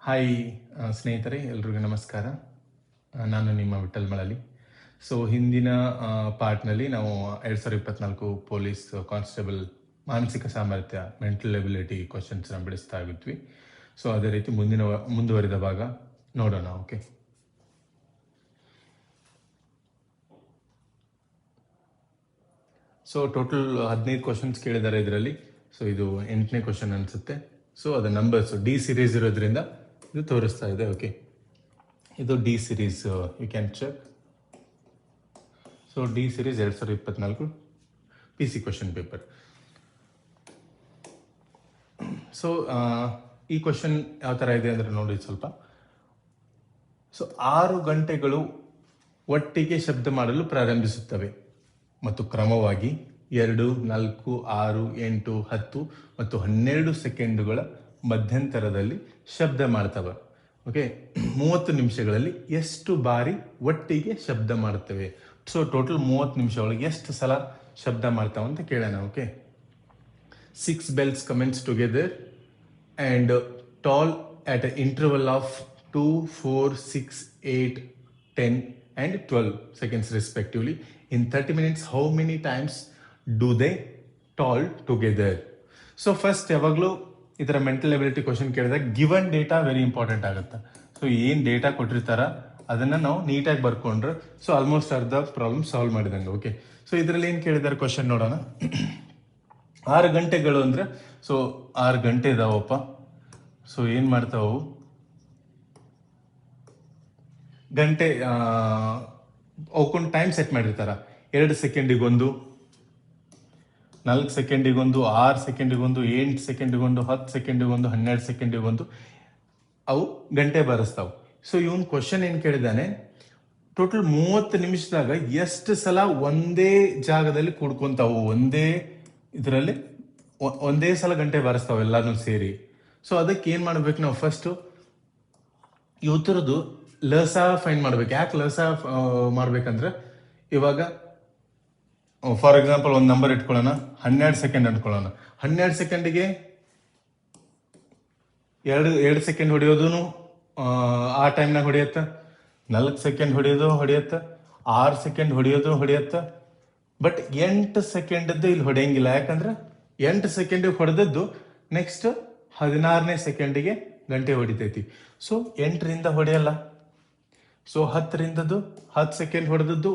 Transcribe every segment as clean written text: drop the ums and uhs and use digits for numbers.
Hi ಸ್ನೇಹಿತರೆ, ಎಲ್ರಿಗೂ ನಮಸ್ಕಾರ. ನಾನು ನಿಮ್ಮ ವಿಠಲ್ ಮಳಲಿ. ಸೊ ಹಿಂದಿನ ಪಾರ್ಟ್ನಲ್ಲಿ ನಾವು 2024 ಪೊಲೀಸ್ ಕಾನ್ಸ್ಟೇಬಲ್ ಮಾನಸಿಕ ಸಾಮರ್ಥ್ಯ ಮೆಂಟಲ್ ಎಬಿಲಿಟಿ ಕ್ವಶನ್ಸ್ನ ಬಿಡಿಸ್ತಾ ಇದ್ವಿ. ಸೊ ಅದೇ ರೀತಿ ಮುಂದುವರಿದ ಭಾಗ ನೋಡೋಣ. ಓಕೆ, ಸೊ ಟೋಟಲ್ 15 ಕ್ವಶನ್ಸ್ ಕೇಳಿದ್ದಾರೆ ಇದರಲ್ಲಿ. ಸೊ ಇದು 8ನೇ ಕ್ವಶನ್ ಅನಿಸುತ್ತೆ. ಸೊ ಅದು ನಂಬರ್ಸ್ ಡಿ ಸಿರೀಸ್ ಇರೋದ್ರಿಂದ ಇದು ತೋರಿಸ್ತಾ ಇದೆ. ಓಕೆ, ಇದು D series, you can check. So D series 2024 P C question paper. So ಈ ಕ್ವಶನ್ ಯಾವ ಥರ ಇದೆ ಅಂದರೆ ನೋಡಿ ಸ್ವಲ್ಪ. ಸೊ 6 ಗಂಟೆಗಳು ಒಟ್ಟಿಗೆ ಶಬ್ದ ಮಾಡಲು ಪ್ರಾರಂಭಿಸುತ್ತವೆ ಮತ್ತು ಕ್ರಮವಾಗಿ 2, 4, 6, 8, 10 ಮತ್ತು 12 ಸೆಕೆಂಡುಗಳ ಮಧ್ಯಂತರದಲ್ಲಿ ಶಬ್ದ ಮಾಡ್ತವೆ. ಓಕೆ, 30 ನಿಮಿಷಗಳಲ್ಲಿ ಎಷ್ಟು ಬಾರಿ ಒಟ್ಟಿಗೆ ಶಬ್ದ ಮಾಡ್ತವೆ? ಸೊ ಟೋಟಲ್ 30 ನಿಮಿಷ ಒಳಗೆ ಎಷ್ಟು ಸಲ ಶಬ್ದ ಮಾಡ್ತಾವ ಅಂತ ಕೇಳೋಣ. Okay, 6 bells commence together and toll at an interval of 2, 4, 6, 8, 10 and 12 seconds respectively. In 30 minutes, how many times do they toll together? So first ಯಾವಾಗಲೂ ಈ ಥರ ಮೆಂಟಲ್ ಎಬಿಲಿಟಿ ಕ್ವಶನ್ ಕೇಳಿದಾಗ ಗಿವನ್ ಡೇಟಾ ವೆರಿ ಇಂಪಾರ್ಟೆಂಟ್ ಆಗುತ್ತೆ. So ಏನು data ಕೊಟ್ಟಿರ್ತಾರ ಅದನ್ನು ನಾವು ನೀಟಾಗಿ ಬರ್ಕೊಂಡ್ರೆ ಸೊ ಆಲ್ಮೋಸ್ಟ್ ಅರ್ಧ ಪ್ರಾಬ್ಲಮ್ ಸಾಲ್ವ್ ಮಾಡಿದಂಗೆ. ಓಕೆ, ಸೊ ಇದರಲ್ಲಿ ಏನು ಕೇಳಿದ್ದಾರೆ ಕ್ವಶನ್ ನೋಡೋಣ. 6 ಗಂಟೆಗಳು ಅಂದರೆ ಸೊ 6 ಗಂಟೆ ಇದಾವಪ್ಪ. ಸೊ ಏನು ಮಾಡ್ತಾವು, ಗಂಟೆ ಅವಕ್ಕೊಂದು ಟೈಮ್ ಸೆಟ್ ಮಾಡಿರ್ತಾರ. 2 ಸೆಕೆಂಡಿಗೊಂದು, 4 ಸೆಕೆಂಡಿಗೊಂದು, 6 ಸೆಕೆಂಡಿಗೊಂದು, 8 ಸೆಕೆಂಡಿಗೊಂದು, 10 ಸೆಕೆಂಡಿಗೊಂದು, 12 ಸೆಕೆಂಡಿಗೊಂದು ಅವು ಗಂಟೆ ಬರೆಸ್ತಾವು. ಸೊ ಇವನ್ ಕ್ವಶನ್ ಏನು ಕೇಳಿದಾನೆ, ಟೋಟಲ್ 30 ನಿಮಿಷದಾಗ ಎಷ್ಟು ಸಲ ಒಂದೇ ಜಾಗದಲ್ಲಿ ಕೂಡ್ಕೊಂತಾವು, ಒಂದೇ ಇದರಲ್ಲಿ ಒಂದೇ ಸಲ ಗಂಟೆ ಬಾರಿಸ್ತಾವೆ ಎಲ್ಲಾನು ಸೇರಿ. ಸೊ ಅದಕ್ಕೆ ಏನು ಮಾಡ್ಬೇಕು ನಾವು, ಫಸ್ಟು ಇವತ್ತರದ್ದು ಲಸ ಫೈನ್ ಮಾಡ್ಬೇಕು. ಯಾಕೆ ಲಸ ಮಾಡ್ಬೇಕಂದ್ರೆ, ಇವಾಗ ಫಾರ್ ಎಕ್ಸಾಂಪಲ್ ಒಂದು ನಂಬರ್ ಇಟ್ಕೊಳ್ಳೋಣ, 12 ಸೆಕೆಂಡ್ ಅನ್ಕೊಳ್ಳೋಣ. 12 ಸೆಕೆಂಡಿಗೆ 2 ಸೆಕೆಂಡ್ ಹೊಡೆಯೋದು ಆ ಟೈಮ್ನಾಗ ಹೊಡೆಯತ್ತ, 4 ಸೆಕೆಂಡ್ ಹೊಡೆಯುತ್ತೆ, 6 ಸೆಕೆಂಡ್ ಹೊಡೆಯುತ್ತೆ. ಬಟ್ 8 ಸೆಕೆಂಡದ್ದು ಇಲ್ಲಿ ಹೊಡೆಯಂಗಿಲ್ಲ. ಯಾಕಂದ್ರೆ 8 ಸೆಕೆಂಡಿಗೆ ಹೊಡೆದದ್ದು ನೆಕ್ಸ್ಟ್ 16ನೇ ಸೆಕೆಂಡಿಗೆ ಗಂಟೆ ಹೊಡಿತೈತಿ. ಸೊ 8ರಿಂದ ಹೊಡೆಯಲ್ಲ. ಸೊ 10ರಿಂದದ್ದು 10 ಸೆಕೆಂಡ್ ಹೊಡೆದದ್ದು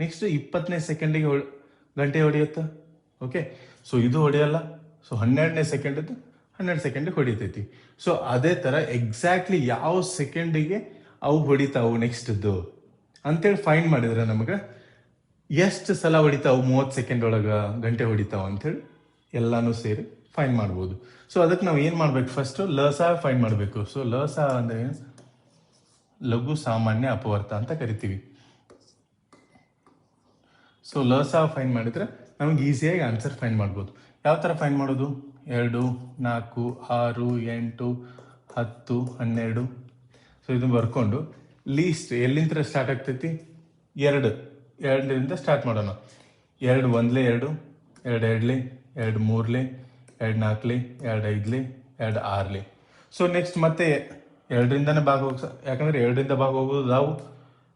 ನೆಕ್ಸ್ಟ್ 20ನೇ ಸೆಕೆಂಡಿಗೆ ಗಂಟೆ ಹೊಡೆಯುತ್ತೆ. ಓಕೆ, ಸೊ ಇದು ಹೊಡೆಯಲ್ಲ. ಸೊ 12ನೇ ಸೆಕೆಂಡದ್ದು 12 ಸೆಕೆಂಡಿಗೆ ಹೊಡಿತೈತಿ. ಸೊ ಅದೇ ಥರ ಎಕ್ಸಾಕ್ಟ್ಲಿ ಯಾವ ಸೆಕೆಂಡಿಗೆ ಅವು ಹೊಡಿತಾವು ನೆಕ್ಸ್ಟ್ದು ಅಂತೇಳಿ ಫೈನ್ ಮಾಡಿದ್ರೆ ನಮಗೆ ಎಷ್ಟು ಸಲ ಹೊಡಿತಾವು 30 ಸೆಕೆಂಡ್ ಒಳಗೆ ಗಂಟೆ ಹೊಡಿತಾವ ಅಂಥೇಳಿ ಎಲ್ಲಾನು ಸೇರಿ ಫೈನ್ ಮಾಡ್ಬೋದು. ಸೊ ಅದಕ್ಕೆ ನಾವು ಏನು ಮಾಡ್ಬೇಕು, ಫಸ್ಟು ಲಸ ಫೈನ್ ಮಾಡಬೇಕು. ಸೊ ಲಸ ಅಂದರೆ ಲಘು ಸಾಮಾನ್ಯ ಅಪವರ್ತ ಅಂತ ಕರಿತೀವಿ. ಸೊ ಲಸ ಫೈನ್ ಮಾಡಿದ್ರೆ ನಮ್ಗೆ ಈಸಿಯಾಗಿ ಆನ್ಸರ್ ಫೈನ್ ಮಾಡ್ಬೋದು. ಯಾವ ಥರ ಫೈನ್ ಮಾಡೋದು, 2, 4, 6, 8, 10, 12. ಸೊ ಇದನ್ನು ಬರ್ಕೊಂಡು ಲೀಸ್ಟ್ ಎಲ್ಲಿಂದ ಸ್ಟಾರ್ಟ್ ಆಗ್ತೈತಿ, 2ರಿಂದ ಸ್ಟಾರ್ಟ್ ಮಾಡೋಣ. 2 ಒಂದ್ಲೆ 2, 2 ಎರಡ್ಲೆ, 2 ಮೂರ್ಲೆ, 2 ನಾಲ್ಕಲೆ, 2 ಐದ್ಲೆ, 2 ಆರ್ಲೆ. ಸೊ ನೆಕ್ಸ್ಟ್ ಮತ್ತೆ 2ರಿಂದನೇ ಭಾಗ ಯಾಕಂದ್ರೆ 2ರಿಂದ ಭಾಗ ಹೋಗೋದು ನಾವು.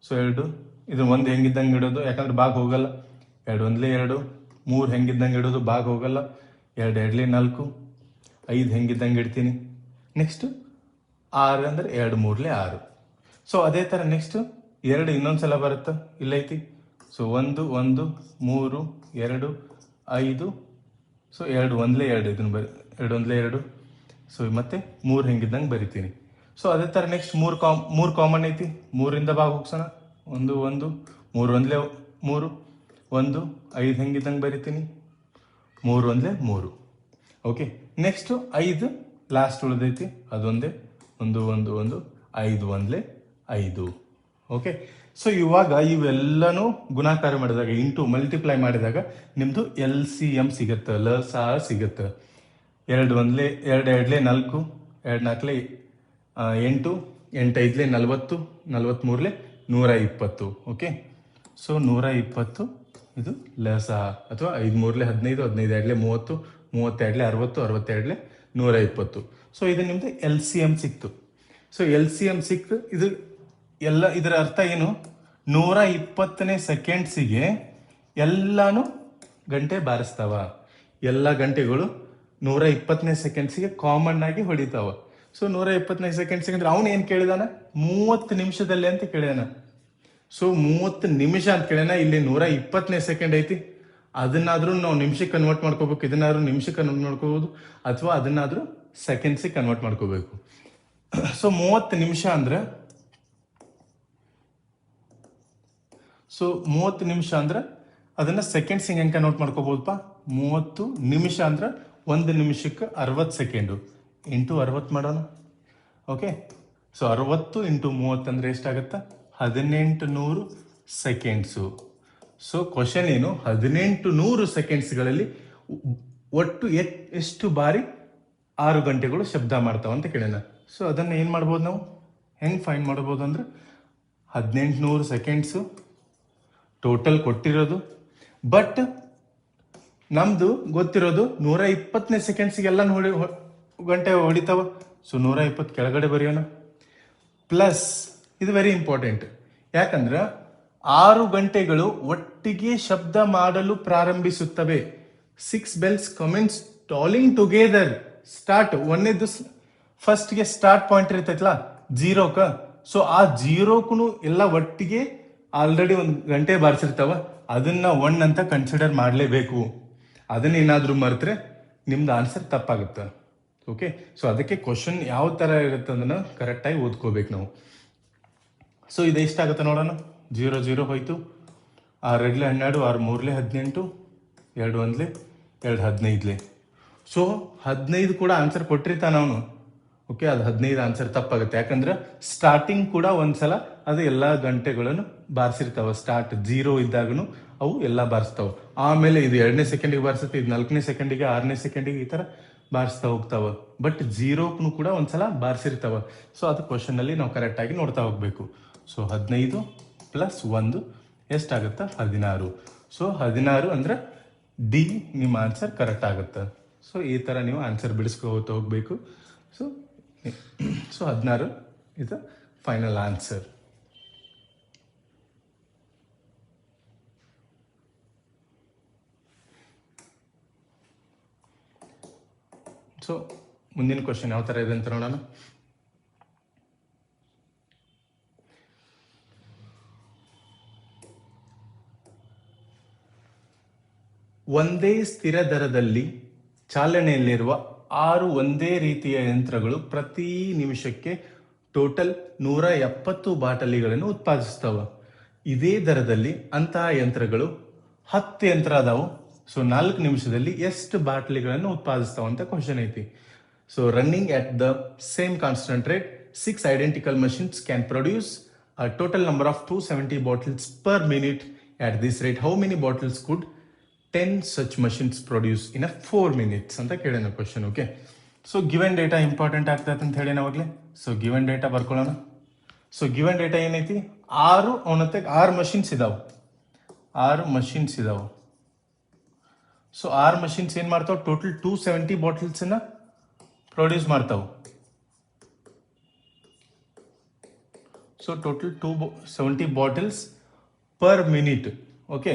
ಸೊ 2 ಇದು 1 ಹೆಂಗಿದ್ದಂಗೆ ಇಡೋದು, ಯಾಕಂದ್ರೆ ಭಾಗ ಹೋಗಲ್ಲ. 2 ಒಂದ್ಲೆ 2, 3 ಹೆಂಗಿದ್ದಂಗೆ ಇಡೋದು, ಭಾಗ ಹೋಗಲ್ಲ. 2 ಎರಡ್ಲೆ 4, 5 ಹೆಂಗಿದ್ದಂಗೆ ಇಡ್ತೀನಿ. ನೆಕ್ಸ್ಟ್ 6 ಅಂದ್ರೆ 2 ಮೂರ್ಲೆ 6. ಸೊ ಅದೇ ಥರ ನೆಕ್ಸ್ಟ್ 2 ಇನ್ನೊಂದ್ಸಲ ಬರುತ್ತೆ, ಇಲ್ಲೈತಿ. ಸೊ 1, 1, 3, 2, 5. ಸೊ 2 ಒಂದ್ಲೆ 2, ಇದನ್ನು 2 ಒಂದ್ಲೆ 2. ಸೊ ಮತ್ತೆ 3 ಹೆಂಗಿದ್ದಂಗೆ ಬರಿತೀನಿ. ಸೊ ಅದೇ ಥರ ನೆಕ್ಸ್ಟ್ 3 ಕಾಮನ್ ಐತಿ, 3ರಿಂದ ಭಾಗ ಹೋಗ್ಸೋಣ. 1, 1, 3 ಒಂದ್ಲೆ 3, 1, 5 ಹೆಂಗಿದ್ದಂಗೆ ಬರಿತೀನಿ. 3 ಒಂದ್ಲೆ 3. ಓಕೆ, ನೆಕ್ಸ್ಟ್ 5 ಲಾಸ್ಟ್ ಉಳಿದೈತಿ, ಅದೊಂದೇ 1, 1, 1, 5 ಒಂದ್ಲೆ 5. ಓಕೆ, ಸೊ ಇವಾಗ ಇವೆಲ್ಲನೂ ಗುಣಾಕಾರ ಮಾಡಿದಾಗ, ಇಂಟು ಮಲ್ಟಿಪ್ಲೈ ಮಾಡಿದಾಗ ನಿಮ್ಮದು LCM ಸಿಗುತ್ತೆ, ಲಸ ಸಿಗುತ್ತೆ. 2 ಒಂದ್ಲೆ 2 ಎರಡ್ಲೆ 4, 2 ನಾಲ್ಕಲೆ 8, 8 ಐದ್ಲೆ 40, 43ಲೆ 120. ಓಕೆ, ಸೊ 120 ಇದು ಲಸ, ಅಥವಾ 5 ಮೂರ್ಲೆ 15, 15 ಎರಡ್ಲೆ 30, 32ಲೆ 60, 62ಲೆ 120. ಸೊ ಇದು ನಿಮ್ದು LCM ಸಿಕ್ತು. ಸೊ LCM ಸಿಕ್ತು. ಇದು ಎಲ್ಲ ಇದರ ಅರ್ಥ ಏನು, 120ನೇ ಸೆಕೆಂಡ್ಸಿಗೆ ಎಲ್ಲಾನು ಗಂಟೆ ಬಾರಿಸ್ತಾವ. ಎಲ್ಲ ಗಂಟೆಗಳು 120ನೇ ಸೆಕೆಂಡ್ಸಿಗೆ ಕಾಮನ್ ಆಗಿ ಹೊಡಿತಾವ. ಸೊ 120ನೇ ಸೆಕೆಂಡ್ಸಿಗೆ ಅಂದ್ರೆ ಅವನು ಏನು ಕೇಳಿದಾನ, 30 ನಿಮಿಷದಲ್ಲಿ ಅಂತ ಕೇಳಿದಾನ. ಸೊ 30 ನಿಮಿಷ ಅಂತ ಕೇಳ್ಯಾನ. ಇಲ್ಲಿ 120ನೇ ಸೆಕೆಂಡ್ ಐತಿ, ಅದನ್ನಾದ್ರೂ ನಾವು ನಿಮಿಷಕ್ಕೆ ಕನ್ವರ್ಟ್ ಮಾಡ್ಕೋಬೇಕು, ಇದನ್ನಾದ್ರೂ ನಿಮಿಷಕ್ಕೆ ಕನ್ವರ್ಟ್ ಮಾಡ್ಕೋಬಹುದು, ಅಥವಾ ಅದನ್ನಾದ್ರೂ ಸೆಕೆಂಡ್ಸಿಗೆ ಕನ್ವರ್ಟ್ ಮಾಡ್ಕೋಬೇಕು. ಸೊ 30 ನಿಮಿಷ ಅಂದ್ರೆ 30 ನಿಮಿಷ ಅಂದ್ರೆ ಅದನ್ನ ಸೆಕೆಂಡ್ಸಿಗೆ ಹೆಂಗೆ ಕನ್ವರ್ಟ್ ಮಾಡ್ಕೋಬಹುದಪ್ಪ, 30 ನಿಮಿಷ ಅಂದ್ರೆ 1 ನಿಮಿಷಕ್ಕೆ 60 ಸೆಕೆಂಡು ಇಂಟು 60 ಮಾಡೋಣ. ಓಕೆ, ಸೊ 60 ಇಂಟು 30 ಅಂದ್ರೆ ಎಷ್ಟಾಗತ್ತ, 1800 ಸೆಕೆಂಡ್ಸು. ಸೊ ಕ್ವಶನ್ ಏನು, 1800 ಸೆಕೆಂಡ್ಸ್ಗಳಲ್ಲಿ ಒಟ್ಟು ಎಷ್ಟು ಬಾರಿ 6 ಗಂಟೆಗಳು ಶಬ್ದ ಮಾಡ್ತಾವ ಅಂತ ಕೇಳೋಣ. ಸೊ ಅದನ್ನು ಏನು ಮಾಡ್ಬೋದು, ನಾವು ಹೆಂಗೆ ಫೈಂಡ್ ಮಾಡ್ಬೋದು ಅಂದ್ರೆ 1800 ಸೆಕೆಂಡ್ಸು ಟೋಟಲ್ ಕೊಟ್ಟಿರೋದು, ಬಟ್ ನಮ್ದು ಗೊತ್ತಿರೋದು 120ನೇ ಸೆಕೆಂಡ್ಸಿಗೆಲ್ಲ ಗಂಟೆ ಹೊಡಿತಾವ. ಸೊ 120 ಕೆಳಗಡೆ ಬರೆಯೋಣ. ಪ್ಲಸ್ ಇದು ವೆರಿ ಇಂಪಾರ್ಟೆಂಟ್, ಯಾಕಂದ್ರೆ 6 ಗಂಟೆಗಳು ಒಟ್ಟಿಗೆ ಶಬ್ದ ಮಾಡಲು ಪ್ರಾರಂಭಿಸುತ್ತವೆ. 6 bells commence tolling together. Start ಒಂದೇದು ಫಸ್ಟ್ಗೆ ಸ್ಟಾರ್ಟ್ ಪಾಯಿಂಟ್ ಇರ್ತೈತಲ್ಲ 0ಕ, ಸೊ ಆ 0ಕ್ಕೂ ಎಲ್ಲ ಒಟ್ಟಿಗೆ ಆಲ್ರೆಡಿ 1 ಗಂಟೆ ಬಾರಿಸಿರ್ತಾವ. ಅದನ್ನ 1 ಅಂತ ಕನ್ಸಿಡರ್ ಮಾಡಲೇಬೇಕು. ಅದನ್ನ ಏನಾದ್ರೂ ಮರೆತ್ರೆ ನಿಮ್ದು ಆನ್ಸರ್ ತಪ್ಪಾಗುತ್ತೆ. ಓಕೆ, ಸೊ ಅದಕ್ಕೆ ಕ್ವಶನ್ ಯಾವ ತರ ಇರುತ್ತೆ ಅದನ್ನ ಕರೆಕ್ಟಾಗಿ ಓದ್ಕೋಬೇಕು ನಾವು. ಸೊ ಇದು ಎಷ್ಟಾಗುತ್ತೆ ನೋಡೋಣ. 0 0 ಹೋಯ್ತು, 6 2 12, 6 3 18, 2 1 2 15. ಸೊ 15 ಕೂಡ ಆನ್ಸರ್ ಕೊಟ್ಟಿರ್ತಾನ ಅವನು. ಓಕೆ, ಅದು 15 ಆನ್ಸರ್ ತಪ್ಪಾಗುತ್ತೆ, ಯಾಕಂದ್ರೆ ಸ್ಟಾರ್ಟಿಂಗ್ ಕೂಡ ಒಂದ್ಸಲ ಅದು ಎಲ್ಲ ಗಂಟೆಗಳನ್ನು ಬಾರಿಸಿರ್ತಾವ. ಸ್ಟಾರ್ಟ್ 0 ಇದ್ದಾಗನು ಅವು ಎಲ್ಲ ಬಾರಿಸ್ತಾವ. ಆಮೇಲೆ ಇದು 2ನೇ ಸೆಕೆಂಡಿಗೆ ಬಾರಿಸುತ್ತೆ, ಇದು 4ನೇ ಸೆಕೆಂಡಿಗೆ, 6ನೇ ಸೆಕೆಂಡಿಗೆ, ಈ ತರ ಬಾರಿಸ್ತಾ ಹೋಗ್ತಾವ. ಬಟ್ 0ಕ್ಕೂ ಕೂಡ ಒಂದ್ಸಲ ಬಾರಿಸಿರ್ತಾವ. ಸೊ ಅದು ಕ್ವಶನ್ ಅಲ್ಲಿ ನಾವು ಕರೆಕ್ಟ್ ಆಗಿ ನೋಡ್ತಾ ಹೋಗ್ಬೇಕು. ಸೊ 15 ಪ್ಲಸ್ 1 ಎಷ್ಟಾಗುತ್ತೆ, 16. ಸೊ 16 ಅಂದ್ರೆ ಡಿ ನಿಮ್ಮ ಆನ್ಸರ್ ಕರೆಕ್ಟ್ ಆಗುತ್ತೆ. ಸೊ ಈ ತರ ನೀವು ಆನ್ಸರ್ ಬಿಡಿಸ್ಕೋತ ಹೋಗ್ಬೇಕು. ಸೊ 16 ಇದು ಫೈನಲ್ ಆನ್ಸರ್. ಸೊ ಮುಂದಿನ ಕ್ವಶನ್ ಯಾವ ತರ ಇದೆ ಅಂತ ನೋಡೋಣ. ಒಂದೇ ಸ್ಥಿರ ದರದಲ್ಲಿ ಚಾಲನೆಯಲ್ಲಿರುವ 6 ಒಂದೇ ರೀತಿಯ ಯಂತ್ರಗಳು ಪ್ರತಿ ನಿಮಿಷಕ್ಕೆ ಟೋಟಲ್ 170 ಬಾಟಲಿಗಳನ್ನು ಉತ್ಪಾದಿಸ್ತವ. ಇದೇ ದರದಲ್ಲಿ ಅಂತಹ ಯಂತ್ರಗಳು 10 ಯಂತ್ರ ಅದಾವು. ಸೊ 4 ನಿಮಿಷದಲ್ಲಿ ಎಷ್ಟು ಬಾಟಲಿಗಳನ್ನು ಉತ್ಪಾದಿಸ್ತಾವ ಅಂತ ಕ್ವಶನ್ ಐತಿ. So running at the same constant rate 6 identical machines can produce a total number of 270 bottles per minute. At this rate, how many bottles could 10 such machines produce in a 4 minutes ಅಂತ ಕೇಳೋಣ question. Okay, so given data important ಆಗ್ತದೆ ಅಂತ ಹೇಳಿ ನಾವಾಗಲೇ. So given data ಬರ್ಕೊಳ್ಳೋಣ. So given data ಏನೈತಿ, 6 machines ಇದಾವೆ. 6 machines ಇದಾವೆ. ಸೊ 6 ಮಷಿನ್ಸ್ ಏನ್ ಮಾಡ್ತಾವ, ಟೋಟಲ್ 270 ಬಾಟಲ್ಸ್ ನ ಪ್ರೊಡ್ಯೂಸ್ ಮಾಡ್ತಾವ. So total 270 bottles per minute. Okay,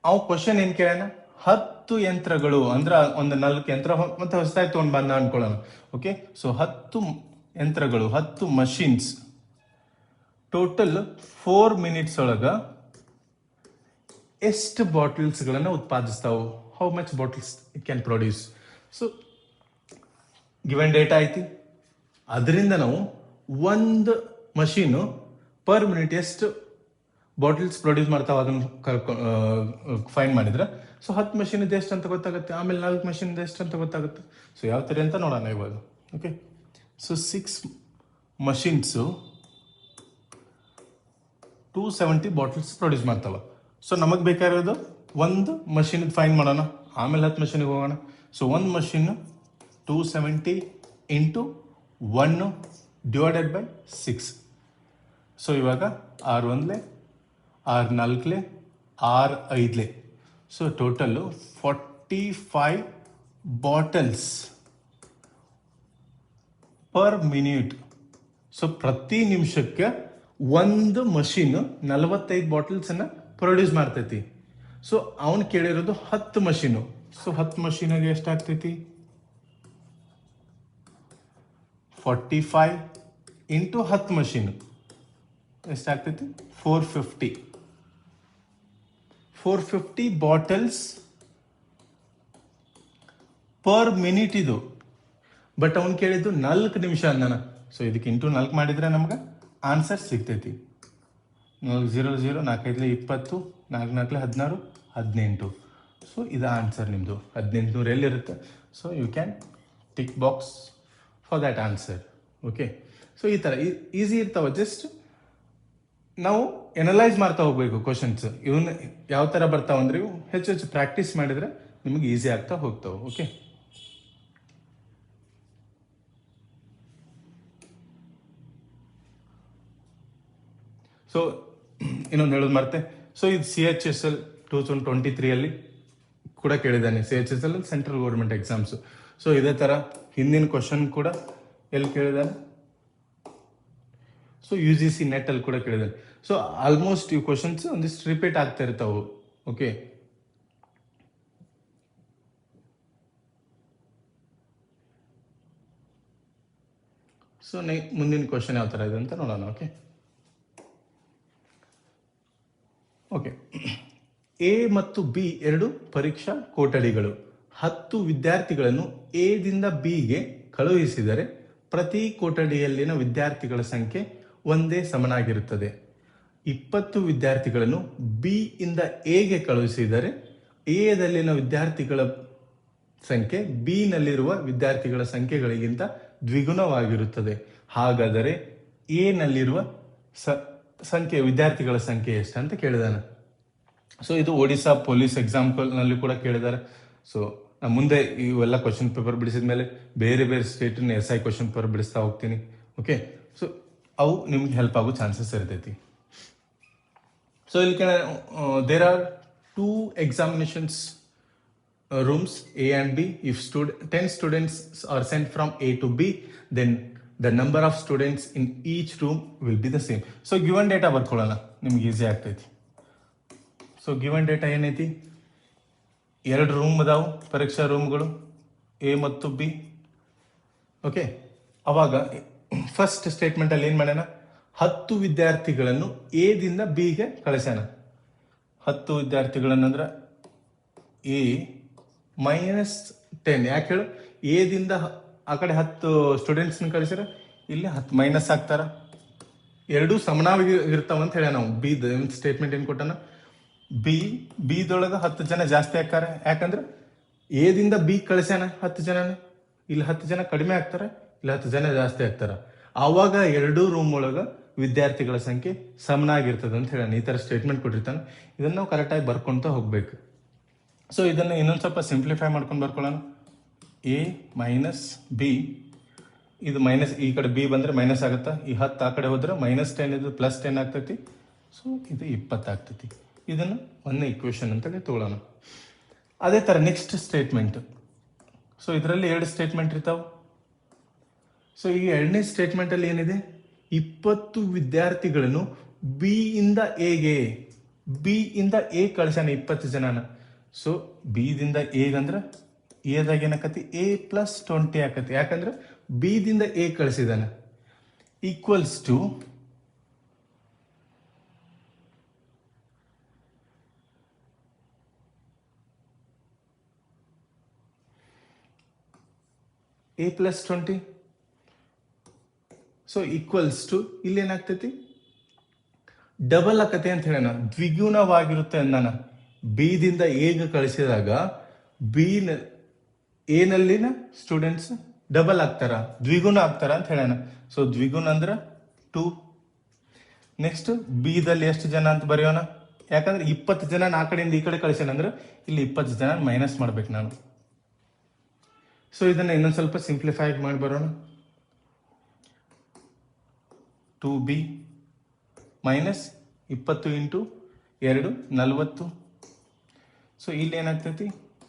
ಅವ್ ಕ್ವಶನ್ ಏನ್ ಕೇಳೋಣ, 10 ಯಂತ್ರಗಳು ಅಂದ್ರೆ ಒಂದು 4 ಯಂತ್ರ ಮತ್ತೆ ಹೊಸದಾಗಿ ತಗೊಂಡ್ ಬಂದ ಅನ್ಕೊಳ್ಳೋಣ. ಓಕೆ, ಸೊ 10 ಯಂತ್ರಗಳು, 10 ಮಷಿನ್ಸ್ ಟೋಟಲ್ 4 ಮಿನಿಟ್ಸ್ ಒಳಗ ಎಷ್ಟು ಬಾಟಲ್ಸ್ ಗಳನ್ನ ಉತ್ಪಾದಿಸ್ತಾವು, how much bottles it can produce. So given data ಐತಿ, ಅದರಿಂದ ನಾವು ಒಂದು ಮಷೀನು ಪರ್ ಮಿನಿಟ್ ಎಷ್ಟು ಬಾಟಲ್ಸ್ ಪ್ರೊಡ್ಯೂಸ್ ಮಾಡ್ತಾವ ಅದನ್ನು ಫೈಂಡ್ ಮಾಡಿದ್ರೆ, ಸೊ 10 ಮಷೀನ್ ಇದೆ ಎಷ್ಟು ಅಂತ ಗೊತ್ತಾಗುತ್ತೆ, ಆಮೇಲೆ 4 ಮಷೀನ್ ಇದೆ ಎಷ್ಟು ಅಂತ ಗೊತ್ತಾಗುತ್ತೆ. ಸೊ ಯಾವ ಥರ ಅಂತ ನೋಡೋಣ ಇವಾಗ. Okay, so 6 machines 270 bottles produce ಮಾಡ್ತಾವ. ಸೊ ನಮಗೆ ಬೇಕಾಗಿರೋದು ಒಂದು ಮಷೀನ್ ಫೈಂಡ್ ಮಾಡೋಣ, ಆಮೇಲೆ 10 ಮಷೀನಿಗೆ ಹೋಗೋಣ. ಸೊ ಒಂದು machine 270 into 1 divided by 6. So ಇವಾಗ 6 1 6 4 6 5. So total 45 bottles per minute so ಪ್ರತಿ ನಿಮಿಷಕ್ಕೆ ಒಂದು ಮಷೀನ್ 45 ಬಾಟಲ್ಸನ್ನು ಪ್ರೊಡ್ಯೂಸ್ ಮಾಡ್ತೈತಿ. ಸೊ ಅವನು ಕೇಳಿರೋದು 10 ಮಷೀನು. ಸೊ 10 ಮಷೀನಾಗೆ ಎಷ್ಟಾಗ್ತೈತಿ? 45 ಇಂಟು 10 ಮಷೀನು ಎಷ್ಟಾಗ್ತೈತಿ? 450 ಬಾಟಲ್ಸ್ ಪರ್ ಮಿನಿಟ್ ಇದು. ಬಟ್ ಅವ್ನು ಕೇಳಿದ್ದು 4 ನಿಮಿಷ ಅಂದಾನ. ಸೊ ಇದಕ್ಕೆ ಇಂಟು 4 ಮಾಡಿದ್ರೆ ನಮ್ಗೆ ಆನ್ಸರ್ ಸಿಗ್ತೈತಿ. 4 0 0 4 5 20 4 4 16 18. ಸೊ ಇದು ಆನ್ಸರ್ ನಿಮ್ಮದು. 1800 ಎಲ್ಲಿರುತ್ತೆ? So you can tick box for that answer. Okay, so ಈ ಥರ ಈಸಿ ಇರ್ತಾವೆ. ಜಸ್ಟ್ ನಾವು ಎನಲೈಸ್ ಮಾಡ್ತಾ ಹೋಗ್ಬೇಕು ಕ್ವಶನ್ಸ್. ಇವನ್ನ ಯಾವ ಥರ ಬರ್ತಾವಂದ್ರೆ ಇವು ಹೆಚ್ಚು ಹೆಚ್ಚು ಪ್ರಾಕ್ಟೀಸ್ ಮಾಡಿದರೆ ನಿಮಗೆ ಈಸಿ ಆಗ್ತಾ ಹೋಗ್ತಾವೆ. ಓಕೆ, ಸೊ ಇನ್ನೊಂದು ಹೇಳೋದು ಮರ್ತೆ. ಸೊ ಇದು CHSL 2023 ಕೂಡ ಕೇಳಿದ್ದಾನೆ. CHSL central government exams. So ಇದೇ ಥರ ಹಿಂದಿನ ಕ್ವಶನ್ ಕೂಡ ಎಲ್ಲಿ ಕೇಳಿದ್ದಾನೆ? ಸೊ UGC ನೆಟ್ಟಲ್ಲಿ ಕೂಡ ಕೇಳಿದ್ದಾನೆ. ಸೊ ಆಲ್ಮೋಸ್ಟ್ ಈ ಕ್ವಶನ್ಸ್ ಒಂದಿಷ್ಟು ರಿಪೀಟ್ ಆಗ್ತಾ ಇರ್ತಾವೆ. ಓಕೆ, ಸೊ ಮುಂದಿನ ಕ್ವಶನ್ ಯಾವ ಥರ ಇದೆ ಅಂತ ನೋಡೋಣ. ಓಕೆ, A ಮತ್ತು B ಎರಡು ಪರೀಕ್ಷಾ ಕೊಠಡಿಗಳು. 10 ವಿದ್ಯಾರ್ಥಿಗಳನ್ನು A ದಿಂದ B ಗೆ ಕಳುಹಿಸಿದರೆ ಪ್ರತಿ ಕೊಠಡಿಯಲ್ಲಿನ ವಿದ್ಯಾರ್ಥಿಗಳ ಸಂಖ್ಯೆ ಒಂದೇ ಸಮನಾಗಿರುತ್ತದೆ. 20 ವಿದ್ಯಾರ್ಥಿಗಳನ್ನು B ಇಂದ A ಗೆ ಕಳುಹಿಸಿದರೆ A ದಲ್ಲಿನ ವಿದ್ಯಾರ್ಥಿಗಳ ಸಂಖ್ಯೆ B ನಲ್ಲಿರುವ ವಿದ್ಯಾರ್ಥಿಗಳ ಸಂಖ್ಯೆಗಳಿಗಿಂತ ದ್ವಿಗುಣವಾಗಿರುತ್ತದೆ. ಹಾಗಾದರೆ A ನಲ್ಲಿರುವ ವಿದ್ಯಾರ್ಥಿಗಳ ಸಂಖ್ಯೆ ಎಷ್ಟು ಅಂತ ಕೇಳಿದಾನೆ. ಸೊ ಇದು ಒಡಿಶಾ ಪೊಲೀಸ್ ಎಕ್ಸಾಂಪಲ್ನಲ್ಲಿ ಕೂಡ ಕೇಳಿದ್ದಾರೆ. ಸೊ ಮುಂದೆ ಇವೆಲ್ಲ ಕ್ವಶನ್ ಪೇಪರ್ ಬಿಡಿಸಿದ ಮೇಲೆ ಬೇರೆ ಬೇರೆ ಸ್ಟೇಟಿನ SI ಕ್ವಶನ್ ಪೇಪರ್ ಬಿಡಿಸ್ತಾ ಹೋಗ್ತೀನಿ. ಓಕೆ, ಸೊ ಅವು ನಿಮ್ಗೆ ಹೆಲ್ಪ್ ಆಗೋ ಚಾನ್ಸಸ್ ಇರ್ತೈತಿ. ಸೊ ಇಲ್ಲಿ there are 2 examinations rooms A and B. If 10 students are sent from A to B, then the number of students in each room will be the same. So given data ಬರ್ಕೊಳ್ಳೋಣ, ನಿಮ್ಗೆ easy ಆಗ್ತೈತಿ. So given data ಏನೈತಿ? 2 room ಅದಾವು, ಪರೀಕ್ಷಾ ರೂಮ್ಗಳು A ಮತ್ತು B. Okay, ಅವಾಗ first ಸ್ಟೇಟ್ಮೆಂಟಲ್ಲಿ ಏನು ಮಾಡ್ಯಾನ? 10 ವಿದ್ಯಾರ್ಥಿಗಳನ್ನು A ದಿಂದ B ಗೆ ಕಳಿಸ್ಯಾನ. 10 ವಿದ್ಯಾರ್ಥಿಗಳನ್ನಂದ್ರೆ A -10. ಯಾಕೆ ಹೇಳು? A ದಿಂದ ಆ ಕಡೆ 10 ಸ್ಟೂಡೆಂಟ್ಸ್ನ ಕಳಿಸಿರ ಇಲ್ಲಿ 10 ಮೈನಸ್ ಆಗ್ತಾರ. ಎರಡೂ ಸಮನಾಗಿ ಇರ್ತಾವಂತ ಹೇಳ. ನಾವು B ಸ್ಟೇಟ್ಮೆಂಟ್ ಏನು ಕೊಟ್ಟಾನ? B ದೊಳಗೆ 10 ಜನ ಜಾಸ್ತಿ ಆಕಾರ. ಯಾಕಂದ್ರೆ A ದಿಂದ B ಕಳಿಸ್ಯಾನ 10 ಜನನ. ಇಲ್ಲಿ 10 ಜನ ಕಡಿಮೆ ಆಗ್ತಾರ, ಇಲ್ಲಿ 10 ಜನ ಜಾಸ್ತಿ ಆಗ್ತಾರ. ಆವಾಗ 2 ರೂಮ್ ಒಳಗ ವಿದ್ಯಾರ್ಥಿಗಳ ಸಂಖ್ಯೆ ಸಮನಾಗಿರ್ತದೆ ಅಂತ ಹೇಳ. ಈ ತರ ಸ್ಟೇಟ್ಮೆಂಟ್ ಕೊಟ್ಟಿರ್ತಾನೆ. ಇದನ್ನ ನಾವು ಕರೆಕ್ಟಾಗಿ ಬರ್ಕೊಂತ ಹೋಗ್ಬೇಕು. ಸೊ ಇದನ್ನು ಇನ್ನೊಂದು ಸ್ವಲ್ಪ ಸಿಂಪ್ಲಿಫೈ ಮಾಡ್ಕೊಂಡು ಬರ್ಕೊಳ್ಳೋಣ. A - B, ಇದು ಮೈನಸ್, ಈ ಕಡೆ B ಬಂದರೆ ಮೈನಸ್ ಆಗುತ್ತಾ? ಈ 10 ಆ ಕಡೆ ಹೋದ್ರೆ -10 ಇದು +10 ಆಗ್ತೈತಿ. ಸೊ ಇದು 20 ಆಗ್ತೈತಿ. ಇದನ್ನು ಒಂದೇ ಇಕ್ವೇಶನ್ ಅಂತೇಳಿ ತಗೊಳ್ಳೋಣ. ಅದೇ ಥರ ನೆಕ್ಸ್ಟ್ ಸ್ಟೇಟ್ಮೆಂಟ್. ಸೊ ಇದರಲ್ಲಿ 2 ಸ್ಟೇಟ್ಮೆಂಟ್ ಇರ್ತಾವೆ. ಸೊ ಈ 2ನೇ ಸ್ಟೇಟ್ಮೆಂಟಲ್ಲಿ ಏನಿದೆ? 20 ವಿದ್ಯಾರ್ಥಿಗಳನ್ನು B ಇಂದ A ಕಳ್ಸಾನ 20 ಜನನ. ಸೊ B ದಿಂದ A ಅಂದ್ರೆ ಎದಾಗ ಏನಾಕತಿ? A + 20 ಆಕತಿ. ಯಾಕಂದ್ರೆ B ದಿಂದ A ಕಳಿಸಿದಾನ. Equals to A + 20. So equals to ಇಲ್ಲಿ ಏನಾಗ್ತೈತಿ? ಡಬಲ್ ಆಕತಿ ಅಂತ ಹೇಳೋಣ. ದ್ವಿಗುಣವಾಗಿರುತ್ತೆ ಅಂದಾನ. B ದಿಂದ A ಗೆ ಕಳಿಸಿದಾಗ A ನಲ್ಲಿನ ಸ್ಟೂಡೆಂಟ್ಸ್ ಡಬಲ್ ಆಗ್ತಾರ, ದ್ವಿಗುಣ ಆಗ್ತಾರ ಅಂತ ಹೇಳೋಣ. ಸೊ ದ್ವಿಗುಣ ಅಂದ್ರೆ 2. ನೆಕ್ಸ್ಟ್ B ದಲ್ಲಿ ಎಷ್ಟು ಜನ ಅಂತ ಬರೆಯೋಣ? ಯಾಕಂದ್ರೆ 20 ಜನ ಆ ಕಡೆಯಿಂದ ಈ ಕಡೆ ಕಳಿಸೋಣ ಅಂದ್ರೆ ಇಲ್ಲಿ 20 ಜನ ಮೈನಸ್ ಮಾಡ್ಬೇಕು ನಾನು. ಸೊ ಇದನ್ನ ಇನ್ನೊಂದು ಸ್ವಲ್ಪ ಸಿಂಪ್ಲಿಫೈ ಮಾಡಿ ಬರೋಣ. 2B - 20 × 2 40. ಸೊ ಇಲ್ಲಿ ಏನಾಗ್ತೈತಿ?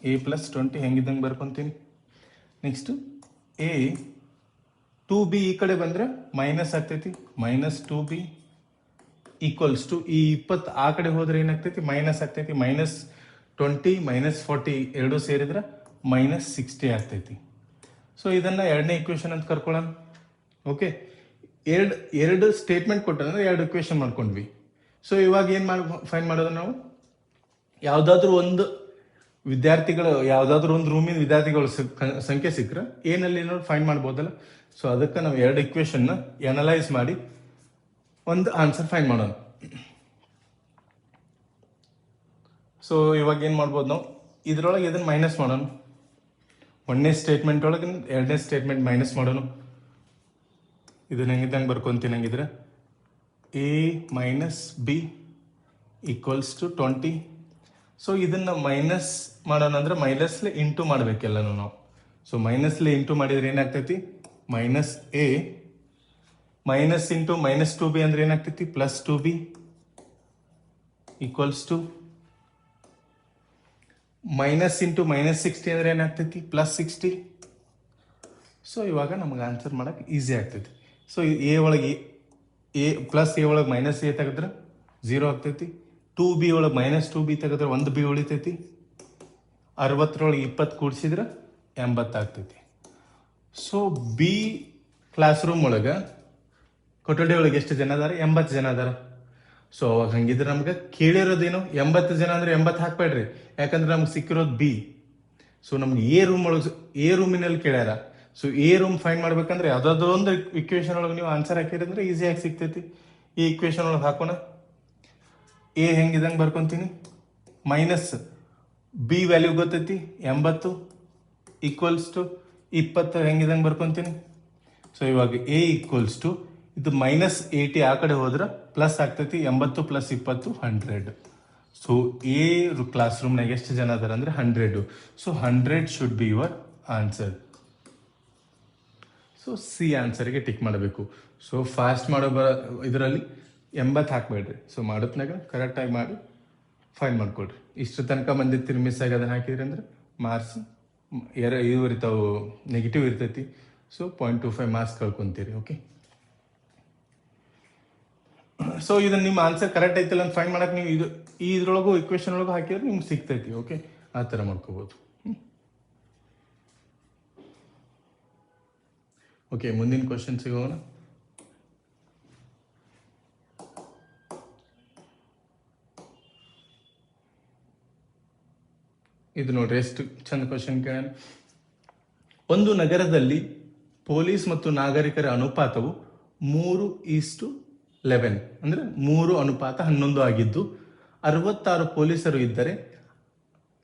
A + 20 ಹೆಂಗಿದ್ದಂಗೆ ಬರ್ಕೊಂತೀನಿ. ನೆಕ್ಸ್ಟ್ A 2b ಈ ಕಡೆ ಬಂದರೆ ಮೈನಸ್ ಆಗ್ತೈತಿ, -2b ಈಕ್ವಲ್ಸ್ ಟು ಈ 20 ಆ ಕಡೆ ಹೋದ್ರೆ ಏನಾಗ್ತೈತಿ ಮೈನಸ್ ಆಗ್ತೈತಿ, -20 -40 ಎರಡು ಸೇರಿದ್ರೆ -60 ಆಗ್ತೈತಿ. ಸೊ ಇದನ್ನ ಎರಡನೇ ಇಕ್ವೇಶನ್ ಅಂತ ಕರ್ಕೊಳ್ಳೋಣ. ಓಕೆ, ಎರಡು ಸ್ಟೇಟ್ಮೆಂಟ್ ಕೊಟ್ಟಂದ್ರೆ ಎರಡು ಇಕ್ವೇಶನ್ ಮಾಡ್ಕೊಂಡ್ವಿ. ಸೊ ಇವಾಗ ಏನ್ ಫೈನ್ ಮಾಡೋದು ನಾವು, ಯಾವ್ದಾದ್ರು ಒಂದು ವಿದ್ಯಾರ್ಥಿಗಳು ಯಾವ್ದಾದ್ರು ಒಂದು ರೂಮಿನ ವಿದ್ಯಾರ್ಥಿಗಳು ಸಂಖ್ಯೆ ಸಿಕ್ಕರೆ ಏನಲ್ಲಿ ಏನೋ ಫೈನ್ ಮಾಡ್ಬೋದಲ್ಲ. ಸೊ ಅದಕ್ಕೆ ನಾವು ಎರಡು ಇಕ್ವೇಶನ್ ಎನಲೈಸ್ ಮಾಡಿ ಒಂದು ಆನ್ಸರ್ ಫೈನ್ ಮಾಡೋಣ. ಸೊ ಇವಾಗ ಏನ್ ಮಾಡ್ಬೋದು ನಾವು, ಇದ್ರೊಳಗೆ ಇದನ್ನ ಮೈನಸ್ ಮಾಡೋಣ. ಒಂದನೇ ಸ್ಟೇಟ್ಮೆಂಟ್ ಒಳಗೆ ಎರಡನೇ ಸ್ಟೇಟ್ಮೆಂಟ್ ಮೈನಸ್ ಮಾಡೋಣ. ಇದನ್ನ ಹೆಂಗಿದ್ದಂಗೆ ಬರ್ಕೊಂತೀನಿ. ಹಂಗಿದ್ರೆ a minus B equals to 20. So ಇದನ್ನ ಮೈನಸ್ ಮಾಡೋಣ ಅಂದ್ರೆ ಮೈನಸ್ಲೆ ಇಂಟು ಮಾಡ್ಬೇಕೆಲ್ಲನು ನಾವು. ಸೊ ಮೈನಸ್ಲೆ ಇಂಟು ಮಾಡಿದ್ರೆ ಏನಾಗ್ತೈತಿ minus a minus into -2b ಅಂದ್ರೆ ಏನಾಗ್ತೈತಿ +2b equals to minus into -60 ಅಂದ್ರೆ ಏನಾಗ್ತೈತಿ +60. ಸೊ ಇವಾಗ ನಮಗೆ ಆನ್ಸರ್ ಮಾಡಕ್ ಈಸಿ ಆಗ್ತೈತಿ. ಸೊ ಎ ಒಳಗೆ +a ಒಳಗೆ -a ತೆಗೆದ್ರೆ 0 ಆಗ್ತೈತಿ. 2b ಒಳಗೆ -2b ತೆಗೆದ್ರೆ 1b ಉಳಿತೈತಿ. 60ರೊಳಗೆ 20 ಕೂಡಿಸಿದ್ರೆ 80 ಆಗ್ತೈತಿ. ಸೊ ಬಿ ಕ್ಲಾಸ್ ರೂಮ್ ಒಳಗೆ ಕೊಠಡಿ ಒಳಗೆ ಎಷ್ಟು ಜನ ಅದಾರ, 80 ಜನ ಅದಾರ. ಸೊ ಅವಾಗ ಹಂಗಿದ್ರೆ ನಮ್ಗೆ ಕೇಳಿರೋದೇನು 80 ಜನ ಅಂದ್ರೆ 80 ಹಾಕ್ಬೇಡ್ರಿ, ಯಾಕಂದ್ರೆ ನಮ್ಗೆ ಸಿಕ್ಕಿರೋದು ಬಿ. ಸೊ ನಮ್ಗೆ ಎ ರೂಮಿನಲ್ಲಿ ಕೇಳ್ಯಾರ. ಸೊ ಎ ರೂಮ್ ಫೈನ್ ಮಾಡ್ಬೇಕಂದ್ರೆ ಯಾವ್ದಾದ್ರು ಒಂದು ಇಕ್ವೇಶನ್ ಒಳಗೆ ನೀವು ಆನ್ಸರ್ ಹಾಕಿರಂದ್ರೆ ಈಸಿಯಾಗಿ ಸಿಗ್ತೈತಿ. ಈ ಇಕ್ವೇಶನ್ ಒಳಗೆ ಹಾಕೋಣ. ಎ ಹೆಂಗಿದಂಗೆ ಬರ್ಕೊಂತೀನಿ, ಮೈನಸ್ ಬಿ ವ್ಯಾಲ್ಯೂ ಗೊತ್ತೈತಿ 80 ಈಕ್ವಲ್ಸ್ ಟು 20 ಹೆಂಗಿದಂಗೆ ಬರ್ಕೊಂತೀನಿ. ಸೊ ಇವಾಗ ಎ ಈಕ್ವಲ್ಸ್ ಟು ಇದು -80 ಆ ಕಡೆ ಹೋದ್ರೆ ಪ್ಲಸ್ ಆಗ್ತೈತಿ, 80 + 20 100. ಸೊ ಎ ಕ್ಲಾಸ್ ರೂಮ್ನಾಗ ಎಷ್ಟು ಜನ ಅದಾರ ಅಂದ್ರೆ 100. So 100 should be your answer. So C ಆನ್ಸರ್ಗೆ ಟಿಕ್ ಮಾಡಬೇಕು. ಸೊ ಫಾಸ್ಟ್ ಮಾಡೋ ಇದರಲ್ಲಿ 80 ಹಾಕ್ಬೇಡ್ರಿ. ಸೊ ಮಾಡೋತ್ನಾಗ ಕರೆಕ್ಟಾಗಿ ಮಾಡಿ ಫೈನ್ ಮಾಡ್ಕೊಡ್ರಿ. ಇಷ್ಟು ತನಕ ಬಂದಿರ್ತೀರಿ, ಮಿಸ್ ಆಗಿ ಅದನ್ನ ಹಾಕಿದ್ರಿ ಅಂದ್ರೆ ಮಾರ್ಕ್ಸ್ ಇವು ಇರ್ತಾವೆ, ನೆಗೆಟಿವ್ ಇರ್ತೈತಿ. ಸೊ 0.25 ಮಾರ್ಕ್ಸ್ ಕಳ್ಕೊಂತೀರಿ. ಓಕೆ, ಸೊ ಇದನ್ನ ನಿಮ್ಮ ಆನ್ಸರ್ ಕರೆಕ್ಟ್ ಐತಿಲ್ಲ ಅಂತ ಫೈನ್ ಮಾಡಕ್ ನೀವು ಇದ್ರೊಳಗೂ ಇಕ್ವೇಶನ್ ಒಳಗೂ ಹಾಕಿದ್ರೆ ನಿಮ್ಗೆ ಸಿಗ್ತೈತಿ. ಓಕೆ, ಆ ಥರ ಮಾಡ್ಕೋಬಹುದು. ಓಕೆ, ಮುಂದಿನ ಕ್ವಶನ್ ಸಿಗೋಣ. ಇದು ನೋಡ್ರಿ ಎಷ್ಟು ಚಂದ ಕ್ವಶನ್ ಕೇಳ. ಒಂದು ನಗರದಲ್ಲಿ ಪೊಲೀಸ್ ಮತ್ತು ನಾಗರಿಕರ ಅನುಪಾತವು 3:11 ಅಂದ್ರೆ 3:11 ಆಗಿದ್ದು 66 ಪೊಲೀಸರು ಇದ್ದರೆ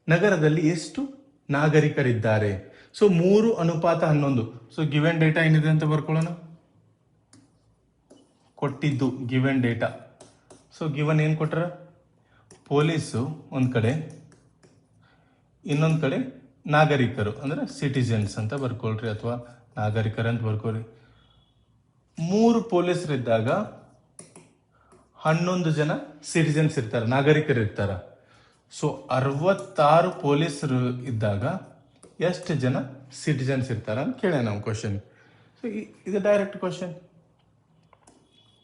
ನಗರದಲ್ಲಿ ಎಷ್ಟು ನಾಗರಿಕರಿದ್ದಾರೆ? ಸೊ 3:11. ಸೊ ಗಿವೆನ್ ಡೇಟಾ ಏನಿದೆ ಅಂತ ಬರ್ಕೊಳ್ಳೋಣ. ಕೊಟ್ಟಿದ್ದು ಗಿವೆನ್ ಡೇಟಾ. ಸೊ ಗಿವನ್ ಏನ್ ಕೊಟ್ರ, ಪೊಲೀಸು ಒಂದ್ ಕಡೆ, ಇನ್ನೊಂದ್ ಕಡೆ ನಾಗರಿಕರು ಅಂದ್ರೆ ಸಿಟಿಜನ್ಸ್ ಅಂತ ಬರ್ಕೊಳ್ರಿ, ಅಥವಾ ನಾಗರಿಕರ ಅಂತ ಬರ್ಕೊಳ್ರಿ. 3 ಪೊಲೀಸರಿದ್ದಾಗ 11 ಜನ ಸಿಟಿಜನ್ಸ್ ಇರ್ತಾರ, ನಾಗರಿಕರು ಇರ್ತಾರ. ಸೊ 66 ಪೊಲೀಸರು ಇದ್ದಾಗ ಎಷ್ಟು ಜನ ಸಿಟಿಜನ್ಸ್ ಇರ್ತಾರ ಅಂತ ಕೇಳ ನಾವು ಕ್ವಶನ್. ಸೊ ಇದು ಡೈರೆಕ್ಟ್ ಕ್ವಶನ್.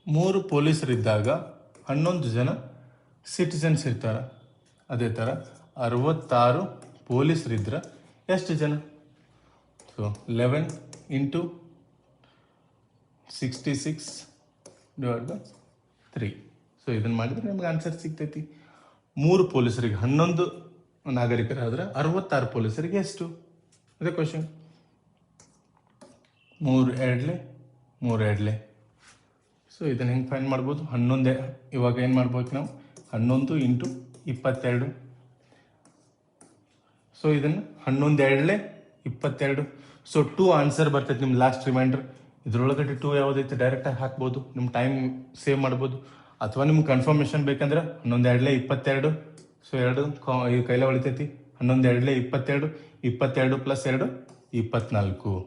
3 ಪೊಲೀಸರಿದ್ದಾಗ 11 ಜನ ಸಿಟಿಜನ್ಸ್ ಇರ್ತಾರ. ಅದೇ ತರ 66 ಪೊಲೀಸರಿದ್ರ ಎಷ್ಟು ಜನ? ಸೊ 11 × 66 / 3. ಸೊ ಇದನ್ನ ಮಾಡಿದ್ರೆ ನಮ್ಗೆ ಆನ್ಸರ್ ಸಿಗ್ತೈತಿ. 3 ಪೊಲೀಸರಿಗೆ 11 ನಾಗರಿಕರಾದ್ರೆ 66 ಪೊಲೀಸರಿಗೆ ಎಷ್ಟು? ಅದೇ ಕ್ವಶನ್. 3 2 3 2. ಸೊ ಇದನ್ನ ಹೆಂಗೆ ಫೈನ್ ಮಾಡ್ಬೋದು? 11 ಇವಾಗ ಏನು ಮಾಡ್ಬೇಕು ನಾವು? 11 × 22. ಸೊ ಇದನ್ನು 11 2 22. ಸೊ 2 ಆನ್ಸರ್ ಬರ್ತೈತೆ ನಿಮ್ಗೆ ಲಾಸ್ಟ್ ರಿಮೈಂಡರ್. ಇದ್ರೊಳಗಡೆ 2 ಯಾವುದೈತೆ ಡೈರೆಕ್ಟಾಗಿ ಹಾಕ್ಬೋದು, ನಿಮ್ಮ ಟೈಮ್ ಸೇವ್ ಮಾಡ್ಬೋದು. ಅಥವಾ ನಿಮ್ಗೆ ಕನ್ಫರ್ಮೇಷನ್ ಬೇಕಂದ್ರೆ 11 2 22. ಸೊ 2 ಕೈಲ ಉಳಿತೈತಿ. 11 2 22, 22 + 2 24.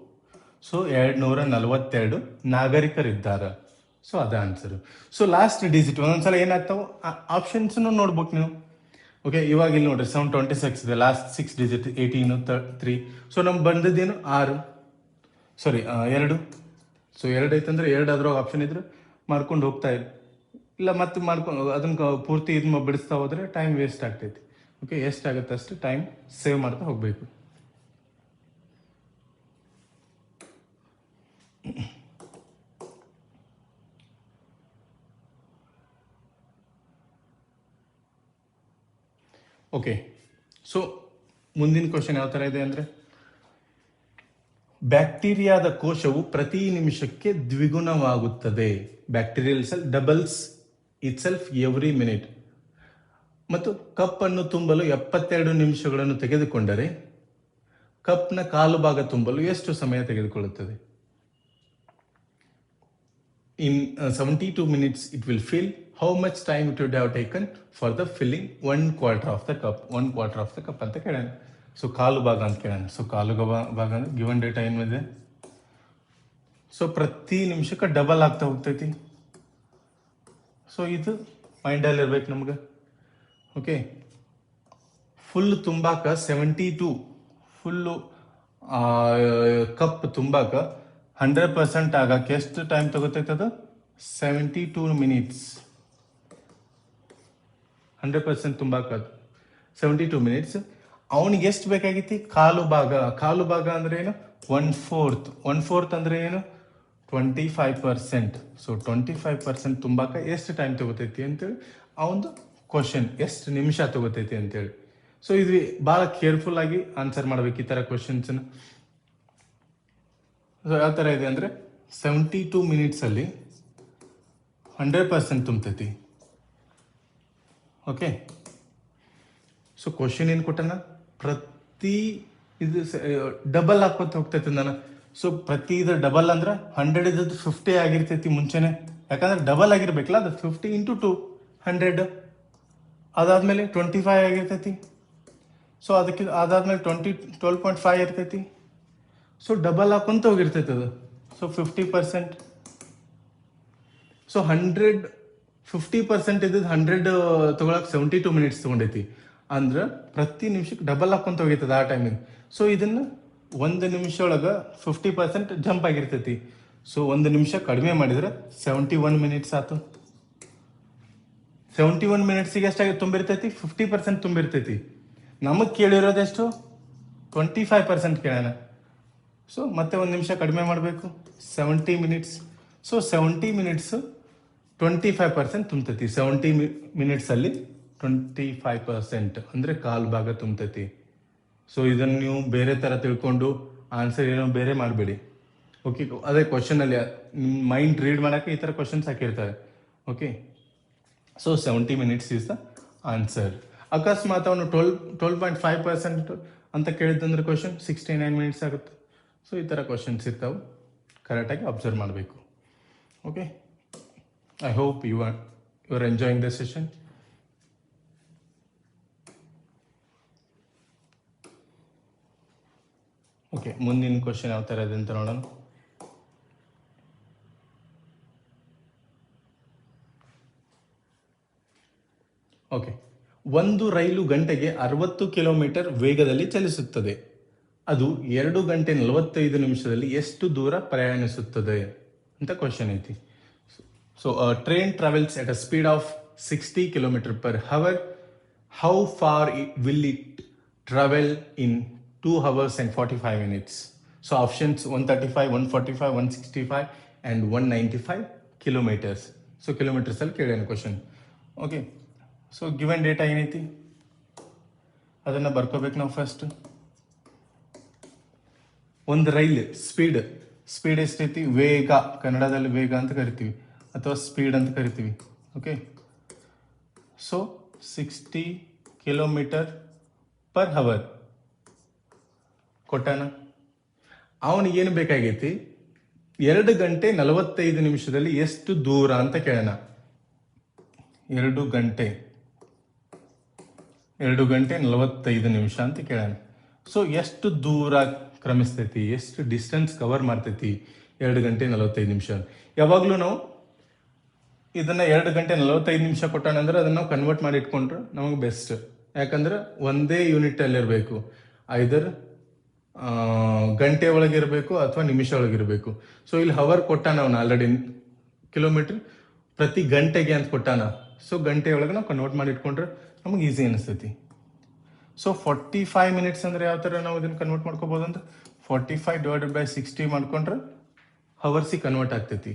ಸೊ 242 ನಾಗರಿಕರಿದ್ದಾರೆ. ಸೊ ಅದ ಆನ್ಸರ್. ಸೊ ಲಾಸ್ಟ್ ಡಿಜಿಟ್ ಒಂದೊಂದ್ಸಲ ಏನಾಗ್ತಾವ ಆಪ್ಷನ್ಸ್ ನೋಡ್ಬೇಕು ನೀವು. ಓಕೆ, ಇವಾಗ ಇಲ್ಲಿ ನೋಡ್ರಿ 726 ಇದೆ, ಲಾಸ್ಟ್ 6 ಡಿಜಿಟ್ 18 3. ಸೊ ನಮ್ಗೆ ಬಂದದ್ದೇನು 2. ಸೊ 2 ಐತಂದ್ರೆ 2 ಅದ್ರಾಗ ಆಪ್ಷನ್ ಇದ್ರೆ ಮಾಡ್ಕೊಂಡು ಹೋಗ್ತಾ ಇರಿ, ಇಲ್ಲ ಮತ್ತೆ ಮಾಡ್ಕೊಂಡು ಅದನ್ನ ಪೂರ್ತಿ ಇದು ಬಿಡಿಸ್ತಾ ಹೋದ್ರೆ ಟೈಮ್ ವೇಸ್ಟ್ ಆಗ್ತೈತಿ. ಓಕೆ, ಎಷ್ಟಾಗುತ್ತೆ ಅಷ್ಟು ಟೈಮ್ ಸೇವ್ ಮಾಡ್ತಾ ಹೋಗಬೇಕು. ಓಕೆ, ಸೊ ಮುಂದಿನ ಕ್ವಶನ್ ಯಾವ ಥರ ಇದೆ ಅಂದರೆ, ಬ್ಯಾಕ್ಟೀರಿಯಾದ ಕೋಶವು ಪ್ರತಿ ನಿಮಿಷಕ್ಕೆ ದ್ವಿಗುಣವಾಗುತ್ತದೆ. Bacterial cell doubles itself every minute. ಮತ್ತು ಕಪ್ಪನ್ನು ತುಂಬಲು 72 ನಿಮಿಷಗಳನ್ನು ತೆಗೆದುಕೊಂಡರೆ ಕಪ್ನ ಕಾಲು ಭಾಗ ತುಂಬಲು ಎಷ್ಟು ಸಮಯ ತೆಗೆದುಕೊಳ್ಳುತ್ತದೆ? In 72 minutes it will fill. How much time it would have taken for the filling 1/4 of the cup? 1/4 of the cup ಅಂತ ಕೇಳೋಣ. ಸೊ ಕಾಲು ಭಾಗ ಅಂತ ಕೇಳೋಣ. ಸೊ ಕಾಲು ಭಾಗ ಅಂದ್ರೆ ಗಿವನ್ ಡೇಟಾ ಏನಿದೆ, ಸೊ ಪ್ರತಿ ನಿಮಿಷಕ್ಕೆ ಡಬಲ್ ಆಗ್ತಾ ಹೋಗ್ತೈತಿ. ಸೊ ಇದು ಮೈಂಡಲ್ಲಿ ಇರ್ಬೇಕು ನಮ್ಗೆ. ಓಕೆ, ಫುಲ್ ತುಂಬಾಕ 72 ಫುಲ್ಲು ಕಪ್ ತುಂಬಾಕ 100% ಆಗಕ್ಕೆ ಎಷ್ಟು ಟೈಮ್ ತಗೋತೈತೆ? ಅದು 72 ಮಿನಿಟ್ಸ್. 100% ತುಂಬಾಕ 72 ಮಿನಿಟ್ಸ್. ಅವನಿಗೆ ಎಷ್ಟು ಬೇಕಾಗಿತ್ತು? ಕಾಲು ಭಾಗ. ಕಾಲು ಭಾಗ ಅಂದ್ರೆ ಏನು? 1/4 ಅಂದ್ರೆ ಏನು? 25%. ಸೊ 25% ತುಂಬಾಕ ಎಷ್ಟು ಟೈಮ್ ತಗೋತೈತಿ ಅಂತೇಳಿ ಅವನದು ಕ್ವಶನ್, ಎಷ್ಟು ನಿಮಿಷ ತಗೋತೈತಿ ಅಂತೇಳಿ. ಸೊ ಇದು ಭಾಳ ಕೇರ್ಫುಲ್ ಆಗಿ ಆನ್ಸರ್ ಮಾಡ್ಬೇಕು ಈ ಥರ ಕ್ವಶನ್ಸ್ನ. ಸೊ ಯಾವ ಥರ ಇದೆ ಅಂದರೆ 72 ಮಿನಿಟ್ಸಲ್ಲಿ 100% ತುಂಬತೈತಿ. ಓಕೆ, ಸೊ ಕ್ವಶನ್ ಏನು ಕೊಟ್ಟನ? ಪ್ರತಿ ಇದು ಡಬಲ್ ಹಾಕೋತ ಹೋಗ್ತೈತಿ ನಾನು. ಸೊ ಪ್ರತಿ ಇದು ಡಬಲ್ ಅಂದ್ರೆ 100 ಇದ್ದದ್ದು 50 ಆಗಿರ್ತೈತಿ ಮುಂಚೆನೆ, ಯಾಕಂದ್ರೆ ಡಬಲ್ ಆಗಿರ್ಬೇಕಲ್ಲ. ಅದು 50 × 2 100. ಅದಾದ್ಮೇಲೆ 25 ಆಗಿರ್ತೈತಿ. ಸೊ ಅದಕ್ಕೆ ಅದಾದ್ಮೇಲೆ 12.5 ಇರ್ತೈತಿ. ಸೊ ಡಬಲ್ ಹಾಕೊಂತ ಹೋಗಿರ್ತೈತೆ ಅದು. ಸೊ 50%. ಸೊ 50% ಇದ್ದದ್ದು 100 ತಗೊಳಕ್ 72 ಮಿನಿಟ್ಸ್ ತಗೊಂಡೈತಿ. ಅಂದ್ರೆ ಪ್ರತಿ ನಿಮಿಷಕ್ಕೆ ಡಬಲ್ ಹಾಕೊಂತ ಹೋಗಿರ್ತದೆ ಆ ಟೈಮಿಗೆ. ಸೊ ಇದನ್ನ 1 ನಿಮಿಷ ಒಳಗೆ 50% ಜಂಪ್ ಆಗಿರ್ತೈತಿ. ಸೊ 1 ನಿಮಿಷ ಕಡಿಮೆ ಮಾಡಿದ್ರೆ 71 ಮಿನಿಟ್ಸ್ ಆಯ್ತು. 71 ಮಿನಿಟ್ಸಿಗೆ ಎಷ್ಟಾಗಿ ತುಂಬಿರ್ತೈತಿ? 50% ತುಂಬಿರ್ತೈತಿ. ನಮಗೆ ಕೇಳಿರೋದೆಷ್ಟು? 25% ಕೇಳೋಣ. ಸೊ ಮತ್ತೆ 1 ನಿಮಿಷ ಕಡಿಮೆ ಮಾಡಬೇಕು, 70 ಮಿನಿಟ್ಸ್. ಸೊ 70 ಮಿನಿಟ್ಸ್ 25% ತುಂಬತೈತಿ. 70 ಮಿನಿಟ್ಸಲ್ಲಿ 25% ಅಂದರೆ ಕಾಲು ಭಾಗ ತುಂಬತೈತಿ. ಸೊ ಇದನ್ನು ನೀವು ಬೇರೆ ಥರ ತಿಳ್ಕೊಂಡು ಆನ್ಸರ್ ಏನೋ ಬೇರೆ ಮಾಡಬೇಡಿ. ಓಕೆ, ಅದೇ ಕ್ವಶನಲ್ಲಿ ನಿಮ್ಮ ಮೈಂಡ್ ರೀಡ್ ಮಾಡೋಕ್ಕೆ ಈ ಥರ ಕ್ವಶನ್ಸ್ ಹಾಕಿರ್ತಾರೆ. Okay, so 70 minutes is the answer. ಅಕಸ್ಮಾತ್ ಅವನು 12.5% ಅಂತ ಕೇಳಿದಂದ್ರೆ ಕ್ವಶನ್ 69 ಮಿನಿಟ್ಸ್ ಆಗುತ್ತೆ. ಸೊ ಈ ಥರ ಕ್ವಶನ್ಸ್ ಇರ್ತಾವೆ, ಕರೆಕ್ಟಾಗಿ ಅಬ್ಸರ್ವ್ ಮಾಡಬೇಕು. Okay, I hope you are enjoying the session. Okay, ಮುಂದಿನ ಕ್ವಶನ್ ಯಾವ ಥರ ಇದೆ ಅಂತ ನೋಡೋಣ. ಓಕೆ, ಒಂದು ರೈಲು ಗಂಟೆಗೆ 60 ಕಿಲೋಮೀಟರ್ ವೇಗದಲ್ಲಿ ಚಲಿಸುತ್ತದೆ. ಅದು 2 ಗಂಟೆ 45 ನಿಮಿಷದಲ್ಲಿ ಎಷ್ಟು ದೂರ ಪ್ರಯಾಣಿಸುತ್ತದೆ ಅಂತ ಕ್ವಶನ್ ಐತಿ. So train travels at a speed of 60 kilometer per hour. How far will it travel in 2 hours and 45 minutes? So options 135, 145, 165 and 195 kilometers. So kilometers ಅಲ್ಲಿ ಕೇಳೋಣ question. Okay, so given data ಏನೈತಿ ಅದನ್ನು ಬರ್ಕೋಬೇಕು ನಾವು. First ಒಂದು rail speed ಎಷ್ಟೈತಿ? ವೇಗ, ಕನ್ನಡದಲ್ಲಿ ವೇಗ ಅಂತ ಕರಿತೀವಿ ಅಥವಾ ಸ್ಪೀಡ್ ಅಂತ ಕರಿತೀವಿ. Okay, so 60 kilometer per hour ಕೊಟ್ಟಾನ. ಅವನಿಗೇನು ಬೇಕಾಗೈತಿ? 2 ಗಂಟೆ 45 ನಿಮಿಷದಲ್ಲಿ ಎಷ್ಟು ದೂರ ಅಂತ ಕೇಳೋಣ. 2 ಗಂಟೆ 45 ನಿಮಿಷ ಅಂತ ಕೇಳೋಣ. ಸೊ ಎಷ್ಟು ದೂರ ಕ್ರಮಿಸ್ತೈತಿ, ಎಷ್ಟು ಡಿಸ್ಟೆನ್ಸ್ ಕವರ್ ಮಾಡ್ತೈತಿ 2 ಗಂಟೆ 45 ನಿಮಿಷ. ಯಾವಾಗಲೂ ನಾವು ಇದನ್ನ 2 ಗಂಟೆ 45 ನಿಮಿಷ ಕೊಟ್ಟಾನ ಅಂದ್ರೆ ಅದನ್ನ ನಾವು ಕನ್ವರ್ಟ್ ಮಾಡಿ ಇಟ್ಕೊಂಡ್ರೆ ನಮಗೆ ಬೆಸ್ಟ್. ಯಾಕಂದ್ರೆ ಒಂದೇ ಯೂನಿಟ್ ಅಲ್ಲಿ ಇರಬೇಕು. ಐದರ್ ಗಂಟೆ ಒಳಗಿರಬೇಕು ಅಥವಾ ನಿಮಿಷ ಒಳಗಿರಬೇಕು. ಸೊ ಇಲ್ಲಿ ಹವರ್ ಕೊಟ್ಟಾನ ಅವನು ಆಲ್ರೆಡಿ, ಕಿಲೋಮೀಟರ್ ಪ್ರತಿ ಗಂಟೆಗೆ ಅಂತ ಕೊಟ್ಟಾನ. ಸೊ ಗಂಟೆ ಒಳಗೆ ನಾವು ಕನ್ವರ್ಟ್ ಮಾಡಿ ಇಟ್ಕೊಂಡ್ರೆ ನಮಗೆ ಈಸಿ ಅನಿಸ್ತೈತಿ. ಸೊ 45 ಮಿನಿಟ್ಸ್ ಅಂದರೆ ಯಾವ ಥರ ನಾವು ಇದನ್ನು ಕನ್ವರ್ಟ್ ಮಾಡ್ಕೋಬೋದು ಅಂದ್ರೆ 45/60 ಮಾಡ್ಕೊಂಡ್ರೆ ಹವರ್ಸಿಗೆ ಕನ್ವರ್ಟ್ ಆಗ್ತೈತಿ.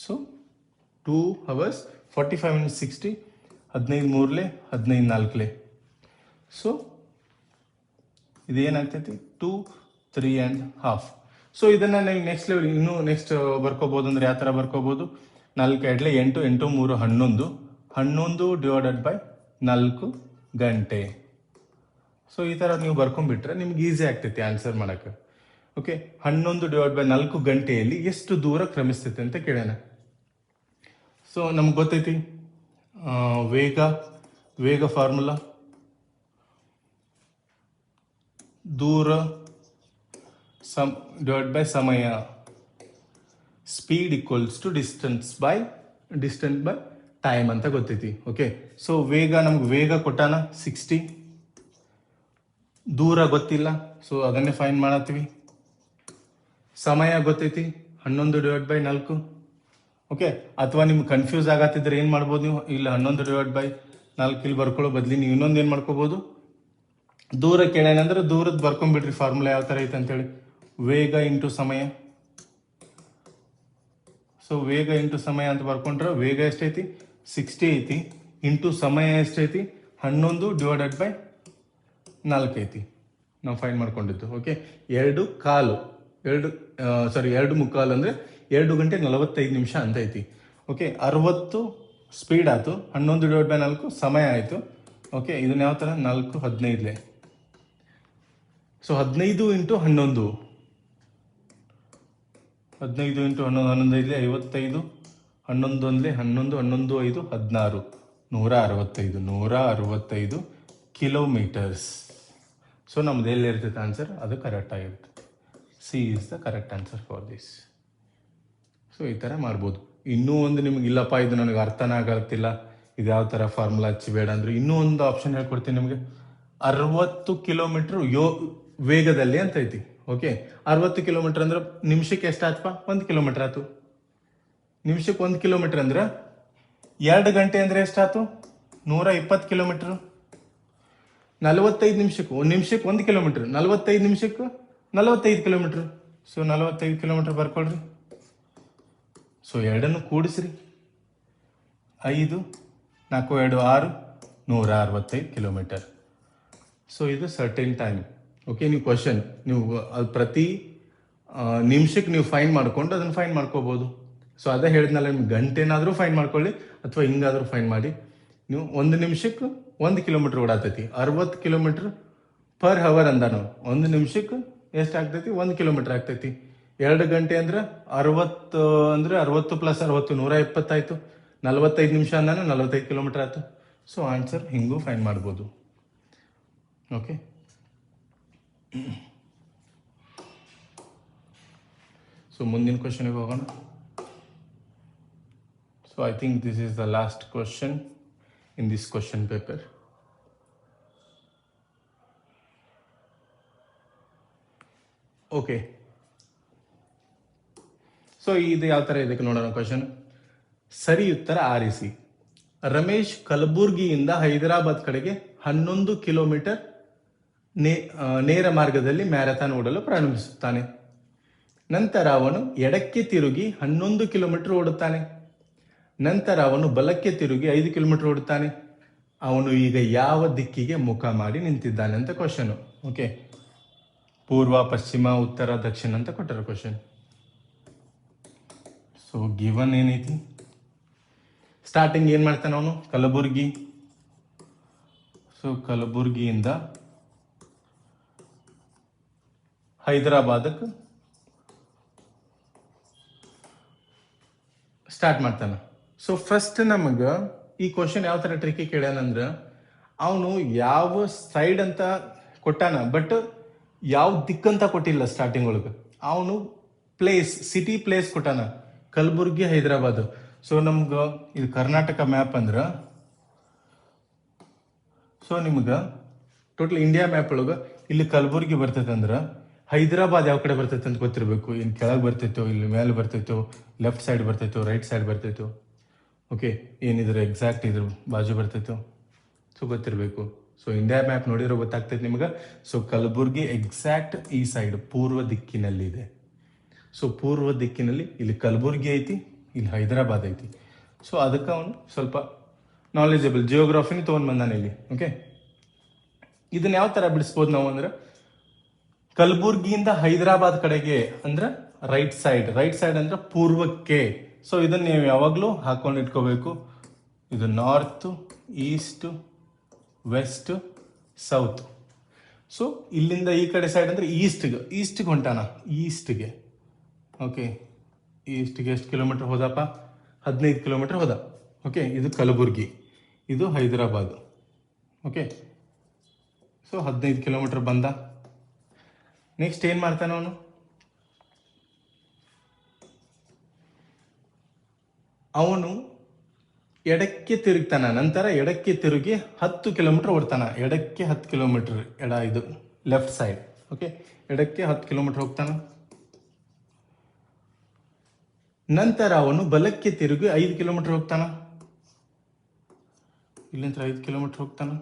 So 2 hours 45 minutes 60, 15 3 15 4. ಸೊ ಇದೇನಾಗ್ತೈತಿ 2 3.5. ಸೊ ಇದನ್ನು ನೀವು ನೆಕ್ಸ್ಟ್ ಲೆವೆಲ್ ಇನ್ನೂ ನೆಕ್ಸ್ಟ್ ಬರ್ಕೋಬೋದು ಅಂದ್ರೆ ಯಾವ ಥರ ಬರ್ಕೋಬೋದು, 4 2 8 8 3 11 11 ಡಿವೈಡೆಡ್ ಬೈ 4 ಗಂಟೆ. ಸೊ ಈ ಥರ ನೀವು ಬರ್ಕೊಂಡ್ಬಿಟ್ರೆ ನಿಮ್ಗೆ ಈಸಿ ಆಗ್ತೈತಿ ಆನ್ಸರ್ ಮಾಡೋಕ್ಕೆ. ಓಕೆ, 11 ಡಿವೈಡ್ ಬೈ 4 ಗಂಟೆಯಲ್ಲಿ ಎಷ್ಟು ದೂರ ಕ್ರಮಿಸ್ತೈತೆ ಅಂತ ಕೇಳೋಣ. ಸೊ ನಮ್ಗೆ ಗೊತ್ತೈತಿ ವೇಗ ಫಾರ್ಮುಲಾ, ದೂರ ಡಿವೈಡ್ ಬೈ ಸಮಯ, speed equals to distance by time ಅಂತ ಗೊತ್ತೈತಿ. ಓಕೆ, ಸೊ ನಮ್ಗೆ ವೇಗ ಕೊಟ್ಟಾನ 60, ದೂರ ಗೊತ್ತಿಲ್ಲ, ಸೊ ಅದನ್ನೇ ಫೈನ್ ಮಾಡತ್ತೀವಿ. ಸಮಯ ಗೊತ್ತೈತಿ 11 ಡಿವೈಡ್ ಬೈ 4. ಓಕೆ, ಅಥವಾ ನಿಮ್ಗೆ ಕನ್ಫ್ಯೂಸ್ ಆಗತ್ತಿದ್ರೆ ಏನು ಮಾಡ್ಬೋದು, ನೀವು ಇಲ್ಲಿ 11 ಡಿವೈಡ್ ಬೈ 4 ಇಲ್ಲಿ ಬರ್ಕೊಳ್ಳೋ ಬದಲಿ ನೀವು ಇನ್ನೊಂದು ಏನು ಮಾಡ್ಕೋಬೋದು, ದೂರ ಕೇಳೇನಂದ್ರೆ ದೂರದ್ದು ಬರ್ಕೊಂಡ್ಬಿಡ್ರಿ ಫಾರ್ಮುಲಾ ಯಾವ ಥರ ಐತೆ ಅಂತೇಳಿ, ವೇಗ ಇಂಟು ಸಮಯ. ಸೊ ವೇಗ ಇಂಟು ಸಮಯ ಅಂತ ಬರ್ಕೊಂಡ್ರೆ ವೇಗ ಎಷ್ಟೈತಿ 60 ಐತಿ, ಇಂಟು ಸಮಯ ಎಷ್ಟೈತಿ 11 ಡಿವೈಡೆಡ್ ಬೈ 4 ಐತಿ ನಾವು ಫೈನ್ ಮಾಡ್ಕೊಂಡಿದ್ದು. ಓಕೆ, 2 ಮುಕ್ಕಾಲು ಅಂದರೆ 2 ಗಂಟೆ 45 ನಿಮಿಷ ಅಂತ ಐತಿ. ಓಕೆ, 60 ಸ್ಪೀಡ್ ಆಯ್ತು, 11 ಡಿವೈಡ್ ಬೈ 4 ಸಮಯ ಆಯಿತು. ಓಕೆ, ಇದನ್ನ ಯಾವ ಥರ 4 15. So 15 into 11, 15 into 11 11 5 55, 11 1 11 11 5 16, 165 kilometres. So ನಮ್ದು ಎಲ್ಲಿರ್ತೈತೆ ಆನ್ಸರ್, ಅದು ಕರೆಕ್ಟ್ ಆಗಿರುತ್ತೆ. C is the correct answer for this. So ಈ ಥರ ಮಾಡ್ಬೋದು. ಇನ್ನೂ ಒಂದು ನಿಮ್ಗೆ ಇಲ್ಲಪ್ಪ ಇದು ನನಗೆ ಅರ್ಥನೇ ಆಗತ್ತಿಲ್ಲ, ಇದು ಯಾವ ಥರ ಫಾರ್ಮುಲಾ ಹಚ್ಚಿಬೇಡ ಅಂದರೆ ಇನ್ನೂ ಒಂದು ಆಪ್ಷನ್ ಹೇಳ್ಕೊಡ್ತೀನಿ ನಿಮಗೆ. 60 ಕಿಲೋಮೀಟ್ರ್ ವೇಗದಲ್ಲಿ ಅಂತ ಐತಿ. ಓಕೆ, 60 ಕಿಲೋಮೀಟರ್ ಅಂದ್ರೆ ನಿಮಿಷಕ್ಕೆ ಎಷ್ಟು ಆತಪ್ಪ, 1 ಕಿಲೋಮೀಟರ್ ಆಯ್ತು. ನಿಮಿಷಕ್ಕೆ 1 ಕಿಲೋಮೀಟರ್ ಅಂದ್ರೆ 2 ಗಂಟೆ ಅಂದರೆ ಎಷ್ಟಾಯ್ತು 120 ಕಿಲೋಮೀಟ್ರ್. 45 ನಿಮಿಷಕ್ಕೆ 1 ನಿಮಿಷಕ್ಕೆ 1 ಕಿಲೋಮೀಟ್ರ್, 45 ನಿಮಿಷಕ್ಕೆ 45 ಕಿಲೋಮೀಟ್ರ್. ಸೊ 45 ಕಿಲೋಮೀಟ್ರ್ ಬರ್ಕೊಳ್ರಿ. ಸೊ ಎರಡನ್ನು ಕೂಡಿಸ್ರಿ, 5 4 2 6 165 ಕಿಲೋಮೀಟರ್. ಸೊ ಇದು ಸರ್ಟೈನ್ ಟೈಮ್. ಓಕೆ, ನೀವು ಕ್ವಶನ್ ನೀವು ಅದು ಪ್ರತಿ ನಿಮಿಷಕ್ಕೆ ನೀವು ಫೈನ್ ಮಾಡ್ಕೊಂಡು ಅದನ್ನು ಫೈನ್ ಮಾಡ್ಕೋಬೋದು. ಸೊ ಅದೇ ಹೇಳಿದ್ನಲ್ಲ, ನಿಮ್ಗೆ ಗಂಟೆನಾದರೂ ಫೈನ್ ಮಾಡ್ಕೊಳ್ಳಿ ಅಥವಾ ಹಿಂಗಾದರೂ ಫೈನ್ ಮಾಡಿ. ನೀವು 1 ನಿಮಿಷಕ್ಕೆ 1 ಕಿಲೋಮೀಟ್ರ್ ಓಡಾತೈತಿ, 60 ಕಿಲೋಮೀಟ್ರ್ ಪರ್ ಹವರ್ ಅಂದ ನಾವು. 1 ನಿಮಿಷಕ್ಕೆ ಎಷ್ಟು ಆಗ್ತೈತಿ 1 ಕಿಲೋಮೀಟ್ರ್ ಆಗ್ತೈತಿ. 2 ಗಂಟೆ ಅಂದ್ರೆ 60 ಅಂದರೆ 60 + 60 120 ಆಯಿತು. 45 ನಿಮಿಷ ಅಂದಾನು 45 ಕಿಲೋಮೀಟ್ರ್ ಆಯಿತು. ಸೊ ಆನ್ಸರ್ ಹಿಂಗೂ ಫೈನ್ ಮಾಡ್ಬೋದು. ಓಕೆ, ಸೊ ಮುಂದಿನ ಕ್ವಶನ್ಗೆ ಹೋಗೋಣ. So I think this is the last question in this question paper. Okay, so ಇದು ಯಾವ ಥರ ಇದಕ್ಕೆ ನೋಡೋಣ ಕ್ವಶನ್. ಸರಿ ಉತ್ತರ ಆರಿಸಿ. ರಮೇಶ್ ಕಲಬುರ್ಗಿಯಿಂದ ಹೈದರಾಬಾದ್ ಕಡೆಗೆ 11 ಕಿಲೋಮೀಟರ್ ನೇರ ಮಾರ್ಗದಲ್ಲಿ ಮ್ಯಾರಥಾನ್ ಓಡಲು ಪ್ರಾರಂಭಿಸುತ್ತಾನೆ. ನಂತರ ಅವನು ಎಡಕ್ಕೆ ತಿರುಗಿ 11 ಕಿಲೋಮೀಟರ್ ಓಡುತ್ತಾನೆ. ನಂತರ ಅವನು ಬಲಕ್ಕೆ ತಿರುಗಿ 5 ಕಿಲೋಮೀಟರ್ ಓಡುತ್ತಾನೆ. ಅವನು ಈಗ ಯಾವ ದಿಕ್ಕಿಗೆ ಮುಖ ಮಾಡಿ ನಿಂತಿದ್ದಾನೆ ಅಂತ ಕ್ವಶನು. ಓಕೆ, ಪೂರ್ವ, ಪಶ್ಚಿಮ, ಉತ್ತರ, ದಕ್ಷಿಣ ಅಂತ ಕೊಟ್ಟರು ಕ್ವಶನ್. ಸೊ ಗಿವನ್ ಏನೈತಿ, ಸ್ಟಾರ್ಟಿಂಗ್ ಏನು ಮಾಡ್ತಾನೆ ಅವನು, ಕಲಬುರ್ಗಿ. ಸೊ ಕಲಬುರ್ಗಿಯಿಂದ ಹೈದರಾಬಾದಕ್ಕೆ ಸ್ಟಾರ್ಟ್ ಮಾಡ್ತಾನೆ. ಸೊ ಫಸ್ಟ್ ನಮಗೆ ಈ ಕ್ವಶನ್ ಯಾವ ಥರ ಟ್ರಿಕ್ಕಿ ಕೇಳ್ಯಾನಂದ್ರೆ, ಅವನು ಯಾವ ಸೈಡ್ ಅಂತ ಕೊಟ್ಟಾನ, ಬಟ್ ಯಾವ ದಿಕ್ಕಂತ ಕೊಟ್ಟಿಲ್ಲ ಸ್ಟಾರ್ಟಿಂಗ್ ಒಳಗೆ. ಅವನು ಸಿಟಿ ಪ್ಲೇಸ್ ಕೊಟ್ಟಾನ, ಕಲಬುರ್ಗಿ ಹೈದರಾಬಾದ್. ಸೊ ನಮ್ಗೆ ಇದು ಕರ್ನಾಟಕ ಮ್ಯಾಪ್ ಅಂದ್ರೆ, ಸೊ ನಿಮ್ಗೆ ಟೋಟಲ್ ಇಂಡಿಯಾ ಮ್ಯಾಪ್ ಒಳಗೆ ಇಲ್ಲಿ ಕಲಬುರ್ಗಿ ಬರ್ತೈತೆ ಅಂದ್ರೆ ಹೈದರಾಬಾದ್ ಯಾವ ಕಡೆ ಬರ್ತೈತೆ ಅಂತ ಗೊತ್ತಿರಬೇಕು. ಇನ್ನು ಕೆಳಗೆ ಬರ್ತೈತೋ, ಇಲ್ಲಿ ಮೇಲೆ ಬರ್ತೈತೋ, ಲೆಫ್ಟ್ ಸೈಡ್ ಬರ್ತೈತೋ, ರೈಟ್ ಸೈಡ್ ಬರ್ತೈತೋ, ಓಕೆ, ಏನಿದ್ರೆ ಎಕ್ಸಾಕ್ಟ್ ಇದ್ರ ಬಾಜು ಬರ್ತೈತೋ, ಸೊ ಗೊತ್ತಿರಬೇಕು. ಸೊ ಇಂಡಿಯಾ ಮ್ಯಾಪ್ ನೋಡಿರೋ ಗೊತ್ತಾಗ್ತೈತೆ ನಿಮ್ಗೆ. ಸೊ ಕಲಬುರ್ಗಿ ಎಕ್ಸಾಕ್ಟ್ ಈ ಸೈಡ್ ಪೂರ್ವ ದಿಕ್ಕಿನಲ್ಲಿದೆ. ಸೊ ಪೂರ್ವ ದಿಕ್ಕಿನಲ್ಲಿ ಇಲ್ಲಿ ಕಲಬುರ್ಗಿ ಐತಿ, ಇಲ್ಲಿ ಹೈದರಾಬಾದ್ ಐತಿ. ಸೊ ಅದಕ್ಕೆ ಅವನು ಸ್ವಲ್ಪ ನಾಲೆಜಬಲ್ ಜಿಯೋಗ್ರಫಿನ ತೊಗೊಂಡು ಬಂದಾನೆ ಇಲ್ಲಿ. ಓಕೆ, ಇದನ್ನ ಯಾವ ಥರ ಬಿಡಿಸ್ಬೋದು ನಾವು ಅಂದ್ರೆ, ಕಲಬುರ್ಗಿಯಿಂದ ಹೈದರಾಬಾದ್ ಕಡೆಗೆ ಅಂದ್ರೆ ರೈಟ್ ಸೈಡ್ ಅಂದ್ರೆ ಪೂರ್ವಕ್ಕೆ. ಸೊ ಇದನ್ನ ನೀವು ಯಾವಾಗಲೂ ಹಾಕೊಂಡು ಇಟ್ಕೋಬೇಕು. ಇದು north, east, west, south. So ಇಲ್ಲಿಂದ ಈ ಕಡೆ ಸೈಡ್ ಅಂದ್ರೆ ಈಸ್ಟ್ಗೆ ಹೊಂಟಾನ, ಈಸ್ಟ್ಗೆ. ಓಕೆ, ಈಸ್ಟ್ಗೆ ಎಷ್ಟು ಕಿಲೋಮೀಟರ್ ಹೋದಪ್ಪ? 15 ಕಿಲೋಮೀಟರ್ ಹೋದ. ಓಕೆ, ಇದು ಕಲಬುರ್ಗಿ, ಇದು ಹೈದರಾಬಾದ್. ಓಕೆ, ಸೊ 15 ಕಿಲೋಮೀಟರ್ ಬಂದ. ನೆಕ್ಸ್ಟ್ ಏನು ಮಾಡ್ತಾನೆ ಅವನು? ಅವನು ಎಡಕ್ಕೆ ತಿರುಗ್ತಾನ. ನಂತರ ಎಡಕ್ಕೆ ತಿರುಗಿ 10 ಕಿಲೋಮೀಟರ್ ಓಡ್ತಾನ. ಎಡಕ್ಕೆ 10 ಕಿಲೋಮೀಟರ್, ಇದು ಲೆಫ್ಟ್ ಸೈಡ್. ಓಕೆ, ಎಡಕ್ಕೆ 10 ಕಿಲೋಮೀಟರ್ ಹೋಗ್ತಾನ. ನಂತರ ಅವನು ಬಲಕ್ಕೆ ತಿರುಗಿ 5 ಕಿಲೋಮೀಟರ್ ಹೋಗ್ತಾನ. ಇಲ್ಲಿಂದ 5 ಕಿಲೋಮೀಟರ್ ಹೋಗ್ತಾನ.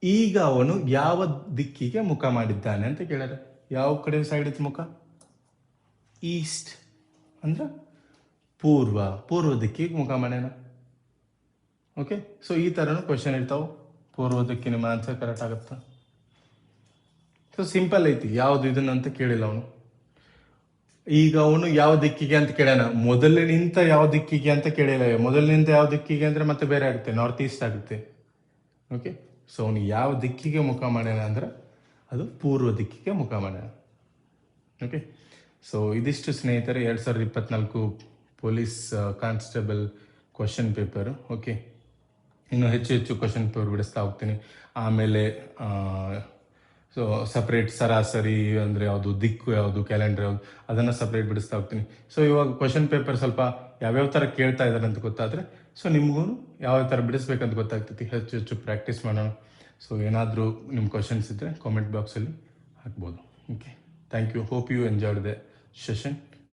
ಈಗ ಅವನು ಯಾವ ದಿಕ್ಕಿಗೆ ಮುಖ ಮಾಡಿದ್ದಾನೆ ಅಂತ ಕೇಳಿದ್ರೆ, ಯಾವ ಕಡೆ ಸೈಡ್ ಇತ್ತು ಮುಖ? ಈಸ್ಟ್ ಅಂದ್ರೆ ಪೂರ್ವ ದಿಕ್ಕಿಗೆ ಮುಖ ಮಾಡ್ಯಾನ. ಓಕೆ, ಸೊ ಈ ಥರನೂ ಕ್ವಶನ್ ಇರ್ತಾವೆ. ಪೂರ್ವ ದಿಕ್ಕಿ ನಿಮ್ಮ ಆನ್ಸರ್ ಕರೆಕ್ಟ್ ಆಗುತ್ತಾ? ಸೊ ಸಿಂಪಲ್ ಐತಿ. ಯಾವ್ದು ಇದನ್ನ ಅಂತ ಕೇಳಿಲ್ಲ ಅವನು. ಈಗ ಅವನು ಯಾವ ದಿಕ್ಕಿಗೆ ಅಂತ ಕೇಳ್ಯಾನ. ಮೊದಲಿನಿಂದ ಯಾವ ದಿಕ್ಕಿಗೆ ಅಂತ ಕೇಳಿಲ್ಲ. ಮೊದಲಿನಿಂದ ಯಾವ ದಿಕ್ಕಿಗೆ ಅಂದ್ರೆ ಮತ್ತೆ ಬೇರೆ ಆಗುತ್ತೆ, ನಾರ್ತ್ ಈಸ್ಟ್ ಆಗುತ್ತೆ. ಓಕೆ, ಸೊ ಅವನು ಯಾವ ದಿಕ್ಕಿಗೆ ಮುಖ ಮಾಡ್ಯಾನ ಅಂದ್ರೆ ಅದು ಪೂರ್ವ ದಿಕ್ಕಿಗೆ ಮುಖ ಮಾಡ್ಯಾನ. ಓಕೆ, ಸೊ ಇದಿಷ್ಟು ಸ್ನೇಹಿತರೆ 2024 police constable question paper. Okay, ಇನ್ನು ಹೆಚ್ಚು ಕ್ವಶನ್ ಪೇಪರ್ ಬಿಡಿಸ್ತಾ ಹೋಗ್ತೀನಿ. ಆಮೇಲೆ ಸೊ ಸಪ್ರೇಟ್ ಸರಾಸರಿ ಅಂದರೆ ಯಾವುದು, ದಿಕ್ಕು ಯಾವುದು, ಕ್ಯಾಲೆಂಡರ್ ಯಾವುದು, ಅದನ್ನು ಸಪ್ರೇಟ್ ಬಿಡಿಸ್ತಾ ಹೋಗ್ತೀನಿ. ಸೊ ಇವಾಗ ಕ್ವಶನ್ ಪೇಪರ್ ಸ್ವಲ್ಪ ಯಾವ್ಯಾವ ಥರ ಕೇಳ್ತಾ ಇದ್ದಾರೆ ಅಂತ ಗೊತ್ತಾದರೆ ಸೊ ನಿಮಗೂ ಯಾವ ಥರ ಬಿಡಿಸ್ಬೇಕಂತ ಗೊತ್ತಾಗ್ತೈತಿ. ಹೆಚ್ಚು ಪ್ರಾಕ್ಟೀಸ್ ಮಾಡೋಣ. ಸೊ ಏನಾದರೂ ನಿಮ್ಮ ಕ್ವಶನ್ಸ್ ಇದ್ದರೆ ಕಾಮೆಂಟ್ ಬಾಕ್ಸಲ್ಲಿ ಹಾಕ್ಬೋದು. Okay, thank you. Hope you enjoyed the session.